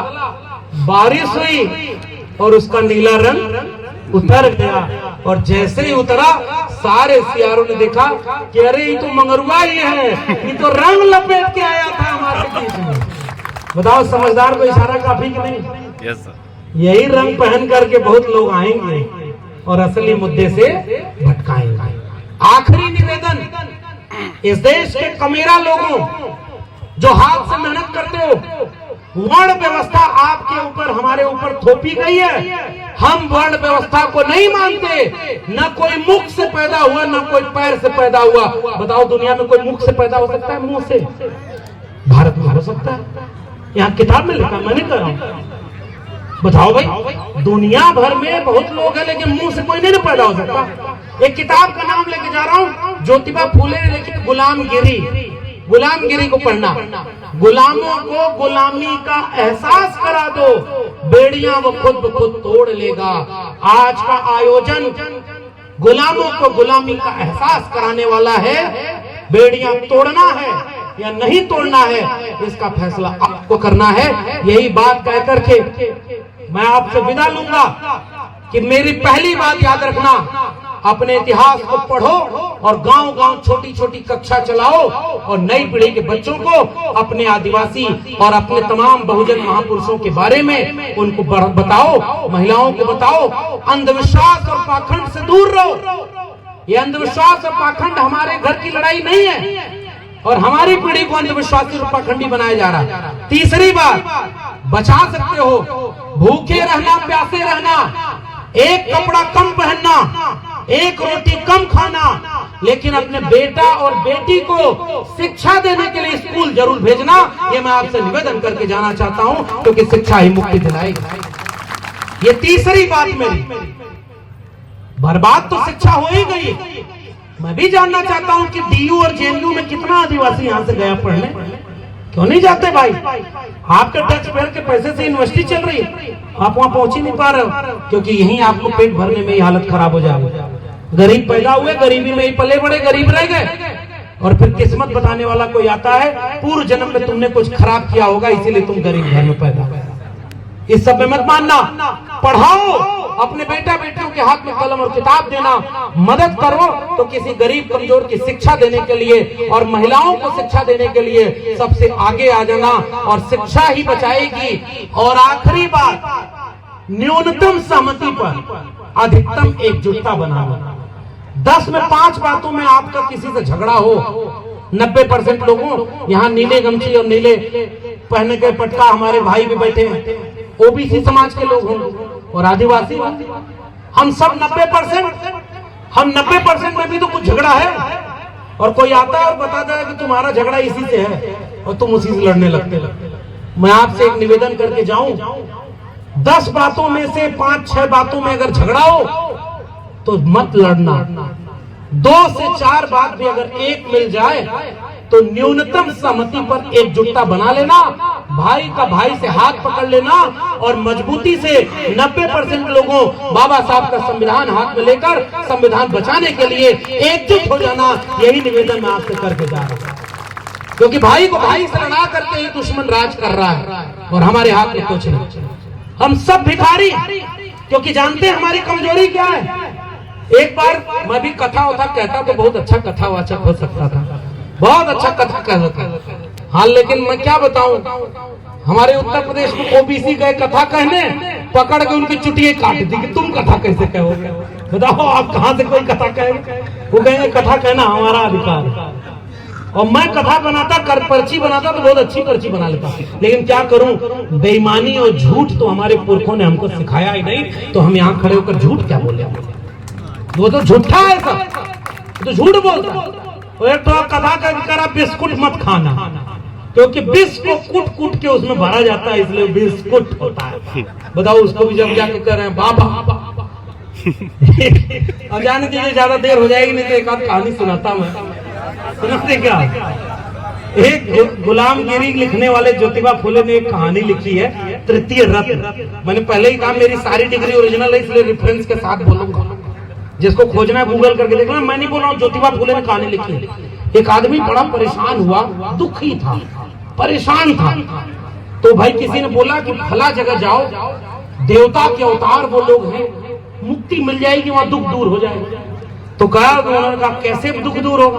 बारिश हुई और उसका नीला रंग उतर गया। और जैसे ही उतरा सारे सियारों ने देखा कि अरे ये तो मंगरुआ ही है, ये तो रंग लपेट के आया था हमारे बीच में। बताओ समझदार को इशारा काफी कि नहीं? Yes sir. यही रंग पहन करके बहुत लोग आएंगे और असली मुद्दे से भटकाएंगे। आखिरी निवेदन, इस देश के कमेरा लोगों जो हाथ से मेहनत करते हो, वर्ण व्यवस्था आपके ऊपर हमारे ऊपर थोपी गई है। हम वर्ण व्यवस्था को नहीं मानते। न कोई मुख से पैदा हुआ न कोई पैर से पैदा हुआ। बताओ दुनिया में कोई मुख से पैदा हो सकता है? मुंह से? भारत में हो सकता है, यहाँ किताब में लिखा, मैं नहीं कर रहा हूं। बताओ भाई, दुनिया भर में बहुत लोग हैं लेकिन मुंह से कोई नहीं पैदा हो सकता। एक किताब का नाम लेके जा रहा हूं, ज्योतिबा फूले ने लिखी गुलामगिरी। गुलामगिरी को पढ़ना। गुलामों को गुलामी का एहसास करा दो, बेड़ियां वो खुद ब खुद तोड़ लेगा। आज का आयोजन गुलामों को गुलामी का एहसास कराने वाला है। बेड़ियां तोड़ना है या नहीं तोड़ना है, इसका फैसला आपको करना है। यही बात कह करके मैं आपसे विदा लूंगा कि मेरी पहली बात याद रखना, अपने इतिहास को पढ़ो और गांव-गांव छोटी-छोटी कक्षा चलाओ और नई पीढ़ी के बच्चों को अपने आदिवासी और अपने तमाम बहुजन महापुरुषों के बारे में उनको बताओ, महिलाओं को बताओ। अंधविश्वास और पाखंड से दूर रहो। ये अंधविश्वास और पाखंड हमारे घर की लड़ाई नहीं है और हमारी पीढ़ी को अंधविश्वासी और पाखंडी बनाया जा रहा है। तीसरी बात, बचा सकते हो, भूखे रहना, प्यासे रहना, एक कपड़ा कम पहनना, एक रोटी कम खाना, लेकिन अपने बेटा और बेटी को शिक्षा देने के लिए स्कूल जरूर भेजना। ये मैं आपसे निवेदन करके जाना चाहता हूं, क्योंकि शिक्षा ही मुक्ति दिलाएगी। ये तीसरी बात मेरी। बर्बाद तो शिक्षा हो ही गई। मैं भी जानना चाहता हूं कि डीयू और जेएनयू में कितना आदिवासी यहां से गया पढ़ने? क्यों नहीं जाते भाई? आपके टैक्स पेयर के पैसे से यूनिवर्सिटी चल रही है, आप वहां पहुंच ही नहीं पा रहे हो, क्योंकि यहीं आपको पेट भरने में ही हालत खराब हो जाएगी। गरीब पैदा हुए, गरीबी में ही पले बड़े, गरीब रह गए। और फिर किस्मत बताने वाला कोई आता है, पूर्व जन्म में तुमने कुछ खराब किया होगा इसीलिए तुम गरीब घर में पैदा हुए। इस सब में मत मानना। पढ़ाओ, अपने बेटा बेटियों के हाथ में कलम और किताब देना, मदद करो तो किसी गरीब कमजोर की शिक्षा देने के लिए और महिलाओं को शिक्षा देने के लिए सबसे आगे आ जाना, और शिक्षा ही बचाएगी। और आखिरी बात, न्यूनतम सहमति पर अधिकतम एकजुटता बनाना। 10 में 5 बातों में आपका किसी से झगड़ा हो, 90% लोगों, यहाँ नीले गमछी और नीले पहने के पटका हमारे भाई भी बैठे हैं, ओबीसी समाज के लोग हों और आदिवासी, हम सब 90% में भी तो कुछ झगड़ा है। और कोई आता है और बताता है कि तुम्हारा झगड़ा इसी से है और तुम उसी से लड़ने लगते। मैं आपसे एक निवेदन करके जाऊं, 10 बातों में से 5-6 बातों में अगर झगड़ा हो तो मत लड़ना। 2 से 4 बात भी अगर एक मिल जाए तो न्यूनतम सहमति पर एकजुटता बना लेना, भाई का भाई से हाथ पकड़ लेना और मजबूती से 90% लोगों बाबा साहब का संविधान हाथ में लेकर संविधान बचाने के लिए एकजुट हो जाना। यही निवेदन मैं आपसे करके जा रहा हूं, क्योंकि भाई को भाई से लड़ा करके ही दुश्मन राज कर रहा है और हमारे हाथ में कुछ नहीं। हम सब भिखारी, क्योंकि जानते हैं हमारी कमजोरी क्या है। एक बार मैं भी कथा उथा कहता तो बहुत अच्छा कथावाचक हो सकता था, बहुत अच्छा कथा कहता था। हाँ, लेकिन मैं क्या बताऊं, हमारे उत्तर प्रदेश में ओबीसी गए कथा कहने, पकड़ के उनकी चुटिये काट दी कि तुम कथा कैसे कहोगे। बताओ आप कहां से कोई कथा कहेंगे? वो कहेंगे कथा कहना हमारा अधिकार। और मैं कथा बनाता, पर्ची बनाता तो बहुत अच्छी पर्ची बना लेता, लेकिन क्या करूं, बेईमानी और झूठ तो हमारे पुरखों ने हमको सिखाया ही नहीं, तो हम यहाँ खड़े होकर झूठ क्या बोले। वो तो झूठा है सब, तो झूठ बोलता। और एक तो कथा करा बिस्कुट मत खाना, क्योंकि बिस को कूट कूट के उसमें भरा जाता है, इसलिए बिस्कुट होता है। बताओ, उसको भी जब जाके कह रहे हैं बाबा अब जाने दीजिए, ज्यादा देर हो जाएगी, नहीं तो एक आध कहानी सुनाता मैं, सुनाते क्या। एक गुलामगिरी लिखने वाले ज्योतिबा फुले ने एक कहानी लिखी है, तृतीय रत्न। मैंने पहले ही कहा मेरी सारी डिग्री ओरिजिनल है, इसलिए रेफरेंस के साथ बोलूंगा, जिसको खोजना है गूगल करके देखना। मैं नहीं बोल रहा हूँ, ज्योतिबा फुले ने कहानी लिखी। एक आदमी बड़ा परेशान हुआ, दुखी था, परेशान था, तो भाई किसी ने बोला कि फला जगह जाओ, देवता के अवतार वो लोग हैं, मुक्ति मिल जाएगी, वहां दुख दूर हो जाएगा। तो उन्होंने कहा कैसे दुख दूर होगा,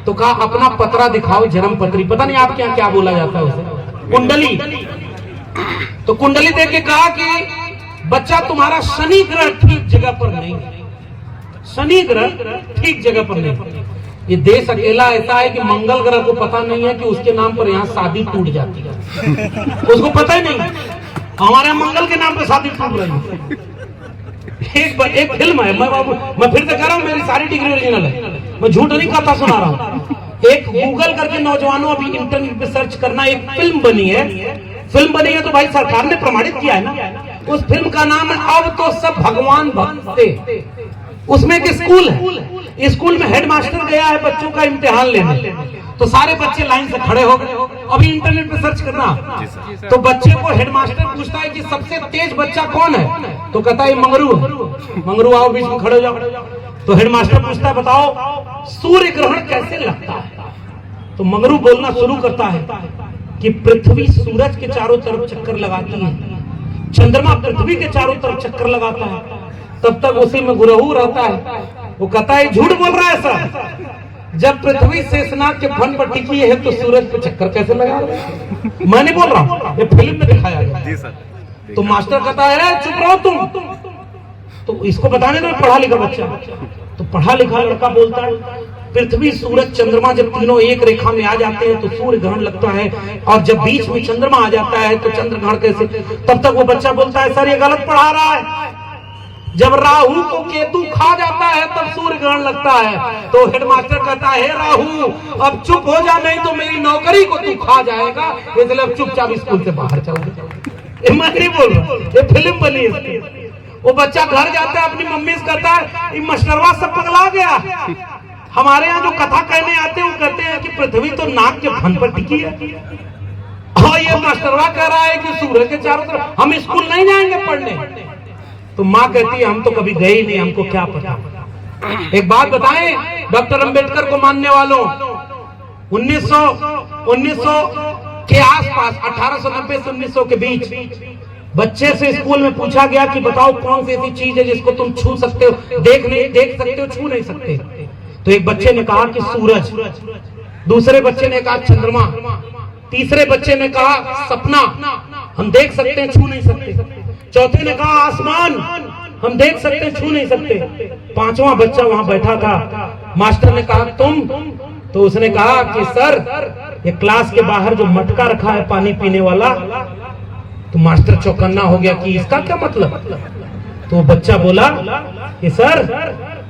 तो कहा अपना पत्रा दिखाओ, जन्म पत्री, पता नहीं आपके यहाँ क्या बोला जाता है उसे, कुंडली। तो कुंडली देख के कहा कि बच्चा तुम्हारा शनि ग्रह ठीक जगह पर नहीं, शनि ग्रह ठीक जगह पर नहीं। ये देश अकेला ऐसा है कि मंगल ग्रह को पता नहीं है कि उसके नाम पर यहाँ शादी टूट जाती है, उसको पता ही नहीं। हमारे मंगल के नाम पर शादी टूट रही है। एक फिल्म है, मैं फिर से कह रहा हूँ, मेरी सारी डिग्री ओरिजिनल है, मैं झूठ नहीं कथा सुना रहा हूँ। एक गूगल करके नौजवानों अभी इंटरनेट पे सर्च करना, एक फिल्म बनी है। फिल्म बनी है तो भाई सरकार ने प्रमाणित किया है ना। उस फिल्म का नाम है अब तो सब भगवान भक्त थे। उसमें एक स्कूल है, स्कूल में हेडमास्टर गया है बच्चों का इम्तिहान लेने, तो सारे बच्चे लाइन से खड़े हो गए। अभी इंटरनेट पे सर्च करना, तो बच्चे को हेडमास्टर पूछता है कि सबसे तेज बच्चा कौन है, तो कहता है मंगरू। मंगरू आओ बीच में खड़े हो जाओ। तो हेडमास्टर पूछता है बताओ सूर्य ग्रहण कैसे लगता है, तो मंगरू बोलना शुरू करता है कि पृथ्वी सूरज के चारों तरफ चक्कर लगाती है, चंद्रमा पृथ्वी के चारों तरफ चक्कर लगाता है, तब तक उसी में गुरहू रहता है। वो कहता है झूठ बोल रहा है सर, जब पृथ्वी शेषनाग के फन पर टिकी है तो सूरज पे चक्कर कैसे लगा रहा है? मैं नहीं बोल रहा हूँ, ये फिल्म में दिखाया गया। तो मास्टर कहता है चुप रहो तुम, तो इसको बताने दो पढ़ा लिखा बच्चा। तो पढ़ा लिखा लड़का बोलता है पृथ्वी सूरज चंद्रमा जब तीनों एक रेखा में आ जाते हैं तो सूर्य ग्रहण लगता है, और जब बीच में चंद्रमा आ जाता है तो चंद्र ग्रहण कैसे। तब तक वो बच्चा बोलता है सर ये गलत पढ़ा रहा है, जब राहु को केतु खा जाता है तब सूर्य ग्रहण लगता है। तो हेडमास्टर कहता है राहु अब चुप हो जा, नहीं तो मेरी नौकरी को तू खा जाएगा, इसलिए अब चुपचाप स्कूल से बाहर चल। मैं नहीं बोल रहा, ये फिल्म बनी है। वो बच्चा घर जाता है अपनी मम्मी से कहता है ये मास्टरवा सब पगला गया। हमारे यहाँ जो कथा कहने आते हैं वो कहते हैं कि पृथ्वी तो नाक के फन पर टिकी है, और ये मास्टरवा कह रहा है कि सूरज के चारों तरफ, हम स्कूल नहीं जाएंगे पढ़ने। तो माँ कहती है हम तो कभी गए ही नहीं, हमको क्या पता। एक बात बताएं डॉक्टर अंबेडकर को मानने वालों, 1900 के आसपास 1890 से 1900 के बीच बच्चे से स्कूल में पूछा गया कि बताओ कौन सी ऐसी चीज है जिसको तुम छू सकते हो, देख सकते हो, छू नहीं सकते। तो एक बच्चे ने कहा कि सूरज, दूसरे बच्चे ने कहा चंद्रमा, तीसरे बच्चे ने कहा सपना, हम देख सकते हैं छू नहीं सकते। चौथे ने कहा आसमान, हम देख सकते हैं छू नहीं सकते। पांचवा बच्चा वहां बैठा था, मास्टर ने कहा तुम, तो उसने कहा कि सर ये क्लास के बाहर जो मटका रखा है पानी पीने वाला। तो मास्टर चौकन्ना हो गया कि इसका क्या मतलब। तो बच्चा बोला कि सर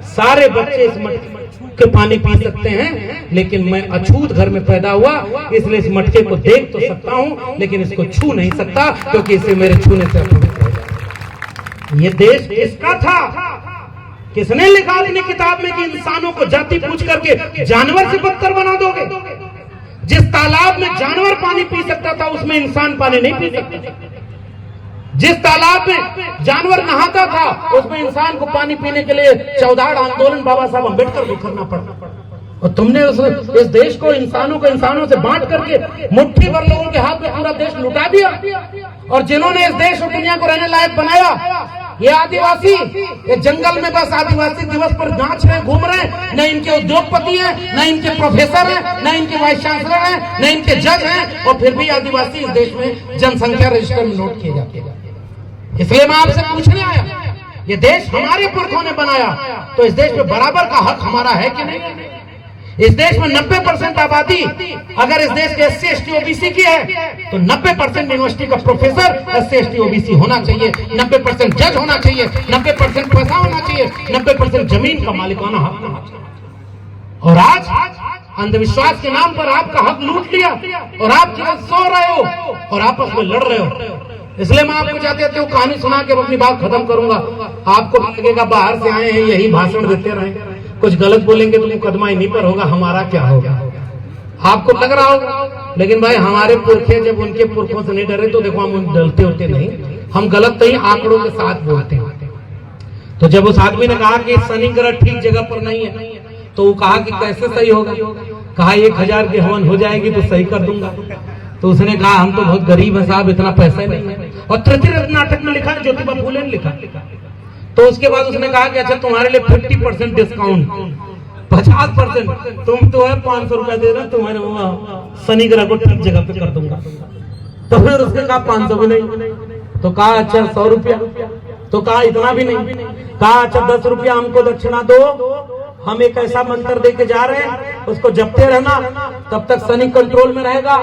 सारे बच्चे इस मटके के पानी पी सकते हैं, लेकिन मैं अछूत घर में पैदा हुआ, इसलिए इस मटके को देख तो सकता हूं लेकिन इसको छू नहीं सकता, क्योंकि इसे मेरे छूने से अपवित्र हो जाए। ये देश किसका था? किसने लिखा अपनी किताब में कि इंसानों को जाति पूछ करके जानवर से बदतर बना दोगे? जिस तालाब में जानवर पानी पी सकता था उसमें इंसान पानी नहीं पी सकता। जिस तालाब में जानवर नहाता था उसमें इंसान को पानी पीने के लिए 14 आंदोलन बाबा साहब अम्बेडकर को करना पड़ा। और तुमने इस देश को इंसानों से बांट करके मुट्ठी भर लोगों के हाथ में पूरा देश लुटा दिया। और जिन्होंने इस देश और दुनिया को रहने लायक बनाया, ये आदिवासी, ये जंगल में बस आदिवासी दिवस पर नाच रहे, घूम रहे हैं। न इनके उद्योगपति हैं, न इनके प्रोफेसर हैं, न इनके वाइस चांसलर हैं, न इनके जज हैं, और फिर भी आदिवासी इस देश में जनसंख्या रजिस्टर में नोट किए जाते हैं। इसलिए मैं आपसे पूछने आया, ये देश हमारे पुरखों ने बनाया, तो इस देश में बराबर का हक हमारा है कि नहीं? इस देश में 90% आबादी अगर इस देश के SC ST OBC की है तो 90% यूनिवर्सिटी का प्रोफेसर SC ST OBC होना चाहिए, 90% जज होना चाहिए, 90% पैसा होना चाहिए, 90% जमीन का मालिकाना हक होना चाहिए। और आज अंधविश्वास के नाम पर आपका हक लूट लिया और आप केवल सो रहे हो और आपस में लड़ रहे हो। इसलिए मैं आपको चाहते थे कहानी सुना के अपनी बात खत्म करूंगा। आपको लगेगा बाहर से आए हैं यही भाषण देते रहे, कुछ गलत बोलेंगे तो मुकदमा इन्हीं पर होगा, हमारा क्या होगा आपको लग रहा होगा। लेकिन भाई हमारे पुरखे जब उनके पुरखों से नहीं डरे तो देखो हम डरते होते नहीं, हम गलत नहीं आंकड़ों के साथ बोलते हैं। तो जब उस आदमी ने कहा कि शनि ग्रह ठीक जगह पर नहीं है तो वो कहा कि कैसे सही होगा, कहा 1000 की हवन हो जाएगी तो सही कर दूंगा। तो उसने कहा हम तो बहुत गरीब है साहब, इतना पैसा नहीं है। और तृतीय रत्न नाटक में लिखा है, ज्योतिबा फूले ने लिखा। तो उसके बाद उसने कहा कि अच्छा तुम्हारे लिए 50% डिस्काउंट, 50%, तुम तो है 500 रुपया दे रहे, तुम्हारे शनि ग्रह को ठीक जगह पे कर दूंगा। तो फिर उसने कहा 500 भी नहीं। तो कहा अच्छा 100 रुपया, तो कहा इतना भी नहीं। कहा अच्छा 10 रुपया हमको दक्षिणा दो, हम एक ऐसा मंत्र दे के जा रहे हैं उसको जपते रहना, तब तक शनि कंट्रोल में रहेगा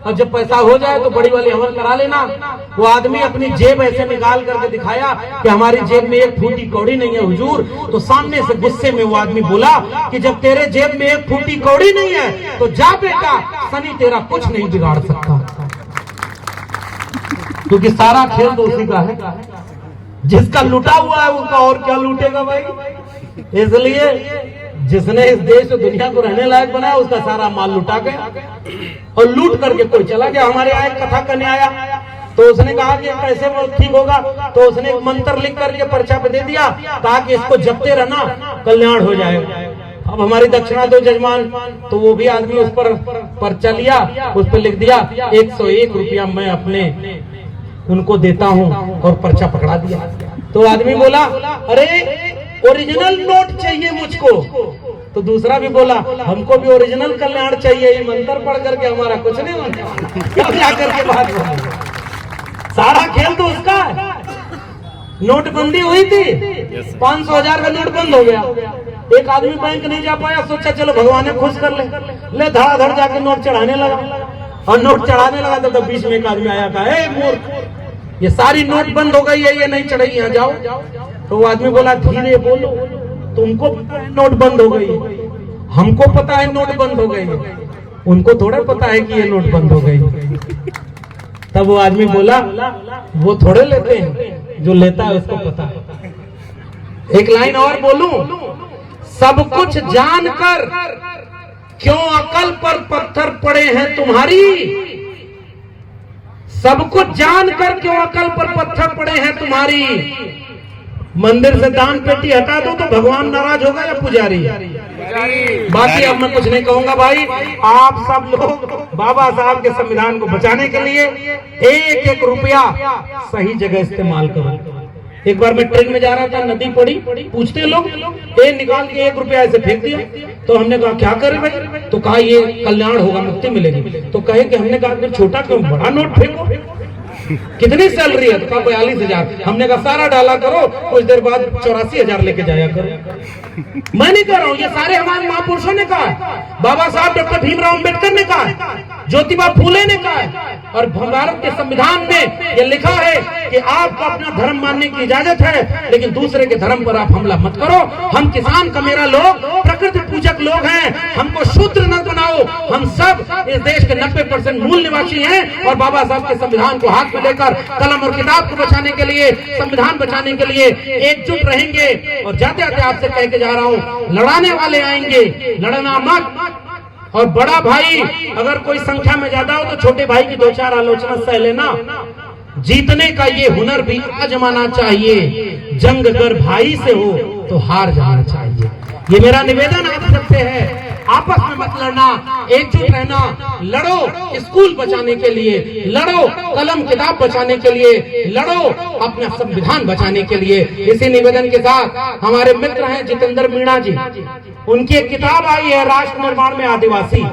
और जब पैसा हो जाए तो बड़ी वाली हवन करा लेना। वो आदमी अपनी जेब ऐसे निकाल करके दिखाया कि हमारी जेब में एक फूटी कौड़ी नहीं है हुजूर। तो सामने से गुस्से में वो आदमी बोला कि जब तेरे जेब में एक फूटी कौड़ी नहीं है तो जा बेटा, शनि तेरा कुछ नहीं बिगाड़ सकता, क्योंकि सारा खेल तो उसी का है। जिसका लुटा हुआ है उसका और क्या लूटेगा भाई। इसलिए जिसने इस देश और दुनिया को रहने लायक बनाया उसका सारा माल लुटा गया और लूट करके कोई चला गया। हमारे यहाँ एक कथा करने आया तो उसने कहा कि कैसे वो ठीक होगा, तो उसने एक मंत्र लिख करके पर्चा पे दे दिया, कहा कि इसको जपते रहना कल्याण हो जाएगा। अब हमारी दक्षिणा दो जजमान, तो वो भी आदमी उस पर पर्चा लिया, उस पर लिख दिया 101 रुपया मैं अपने उनको देता हूँ और पर्चा पकड़ा दिया। तो आदमी बोला अरे ओरिजिनल नोट चाहिए मुझको। तो दूसरा भी बोला हमको भी ओरिजिनल कल्याण चाहिए, ये मंत्र पढ़ करके हमारा कुछ नहीं बनता। क्या करके बात सारा खेल तो उसका है। नोटबंदी हुई थी, 500,000 का नोट बंद हो गया। एक आदमी बैंक नहीं जा पाया, सोचा चलो भगवान ने खुश कर ले धड़ाधड़ जाके नोट चढ़ाने लगा और नोट चढ़ाने लगा तो बीच में एक आदमी आया, कहा मूर्ख ये सारी नोट बंद हो गई है, ये नहीं चढ़ाई, यहाँ जाओ। तो वो आदमी बोला धीरे बोलो, तुमको पता है नोट बंद हो गई, हमको पता है नोट बंद हो गई, उनको थोड़ा पता है कि ये नोट बंद हो गई। तब वो आदमी बोला वो थोड़े लेते हैं, जो लेता है उसको पता है। एक लाइन और बोलूं, सब कुछ जानकर क्यों अकल पर पत्थर पड़े हैं तुम्हारी, सब कुछ जानकर क्यों अकल पर पत्थर पड़े हैं तुम्हारी। मंदिर से दान पेटी हटा दो तो भगवान नाराज होगा या पुजारी। बाकी अब मैं कुछ नहीं कहूंगा भाई, आप सब लोग बाबा साहब के संविधान को बचाने के लिए एक एक रुपया सही जगह इस्तेमाल करो। एक बार मैं ट्रेन में जा रहा था, नदी पड़ी, पूछते लोग ए निकाल के 1 रुपया ऐसे फेंक दिया। तो हमने कहा क्या करें भाई, तो कहा ये कल्याण होगा, मुक्ति मिलेगी। तो कहे कि हमने कहा फिर छोटा क्यों, बड़ा नोट फेंको। कितनी सैलरी है, तो कहा 42,000। हमने कहा सारा डाला करो, कुछ देर बाद 84,000 लेके जाया करो। मैं नहीं कह रहा हूँ, ये सारे हमारे महापुरुषों ने कहा, बाबा साहब डॉक्टर भीमराव अम्बेडकर ने कहा, ज्योतिबा फूले ने कहा, और भारत के संविधान में ये लिखा है कि आपको अपना धर्म मानने की इजाजत है, लेकिन दूसरे के धर्म पर आप हमला मत करो। हम किसान कमेरा लोग, प्रकृति पूजक लोग हैं, हमको शूद्र न बनाओ। हम सब इस देश के 90% मूल निवासी हैं और बाबा साहब के संविधान को हाथ में लेकर कलम और किताब को बचाने के लिए, संविधान बचाने के लिए एकजुट रहेंगे। और जाते जाते आपसे कह के जा रहा हूँ, लड़ाने वाले आएंगे, लड़ना मत। और बड़ा भाई अगर कोई संख्या में ज्यादा हो तो छोटे भाई की 2-4 आलोचना सह लेना। जीतने का ये हुनर भी आजमाना चाहिए, जंग अगर भाई से हो तो हार जाना चाहिए। ये मेरा निवेदन आप सबसे है, आपस में मत लड़ना, एकजुट रहना, लड़ो स्कूल बचाने के लिए, लड़ो कलम किताब बचाने के लिए, लड़ो अपना संविधान बचाने के लिए। इसी निवेदन के साथ हमारे मित्र हैं जितेंद्र मीणा जी, उनकी एक किताब आई है राष्ट्र निर्माण में आदिवासी।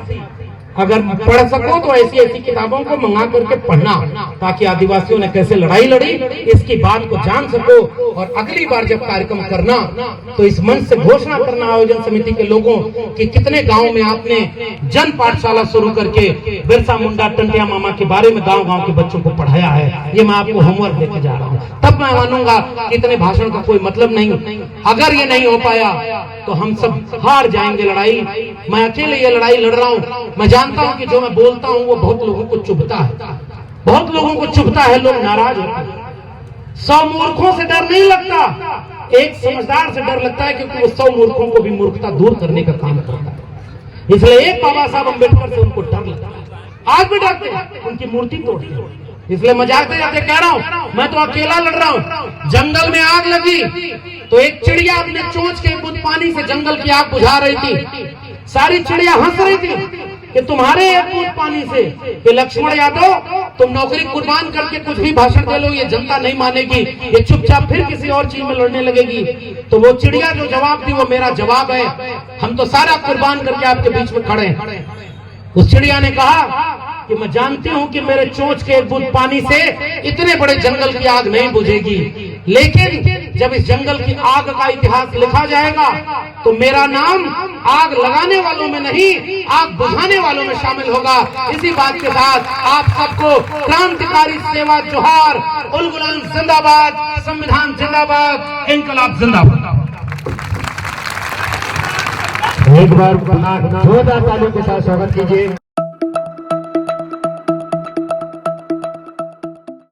अगर पढ़ सको तो ऐसी ऐसी किताबों को मंगा करके पढ़ना, ताकि आदिवासियों ने कैसे लड़ाई लड़ी इसकी बात को जान सको। और अगली बार जब कार्यक्रम करना तो इस मंच से घोषणा करना आयोजन समिति के लोगों कि कितने गांव में आपने जन पाठशाला शुरू करके बिरसा मुंडा टंटिया मामा के बारे में गांव गांव के बच्चों को पढ़ाया है। ये मैं आपको होमवर्क देके जा रहा हूँ, तब मैं मानूंगा कि इतने भाषण का कोई मतलब नहीं। अगर ये नहीं हो पाया तो हम सब हार जाएंगे लड़ाई। मैं अकेले ये लड़ाई लड़ रहा हूँ। मैं जानता हूँ कि जो मैं बोलता हूँ वो बहुत लोगों को चुभता है, बहुत लोगों को चुभता है, लोग नाराज होते हैं। 100 मूर्खों से डर नहीं लगता, एक समझदार से डर लगता है, क्योंकि वो 100 मूर्खों को भी मूर्खता दूर करने का काम करता है। इसलिए एक बाबा साहब अम्बेडकर से उनको डर लगता है, आज भी डरते हैं, उनकी मूर्ति तोड़ते हैं। इसलिए मैं जाते जाते कह रहा हूँ, मैं तो अकेला लड़ रहा हूँ। जंगल में आग लगी तो एक चिड़िया अपने चोंच के बूंद पानी से जंगल की आग बुझा रही थी। सारी चिड़िया हंस रही थी कि तुम्हारे एक बूंद पानी से, ये लक्ष्मण यादव तुम नौकरी कुर्बान करके कुछ भी भाषण दे लो, ये जनता नहीं मानेगी, ये चुपचाप फिर किसी और चीज में लड़ने लगेगी। तो वो चिड़िया जो जवाब दी वो मेरा जवाब है, हम तो सारा कुर्बान करके आपके बीच में खड़े हैं। उस चिड़िया ने कहा कि मैं जानती हूं कि मेरे चोंच के एक बूंद पानी से इतने बड़े जंगल की आग नहीं बुझेगी, लेकिन जब इस जंगल की आग का इतिहास लिखा जाएगा तो मेरा नाम आग लगाने वालों में नहीं, आग बुझाने वालों में शामिल होगा। इसी बात के साथ आप सबको क्रांतिकारी सेवा जोहार, उल गुलाम जिंदाबाद, संविधान जिंदाबाद, इंकलाब जिंदाबाद। एक बार जोरदार तालियों के साथ स्वागत कीजिए।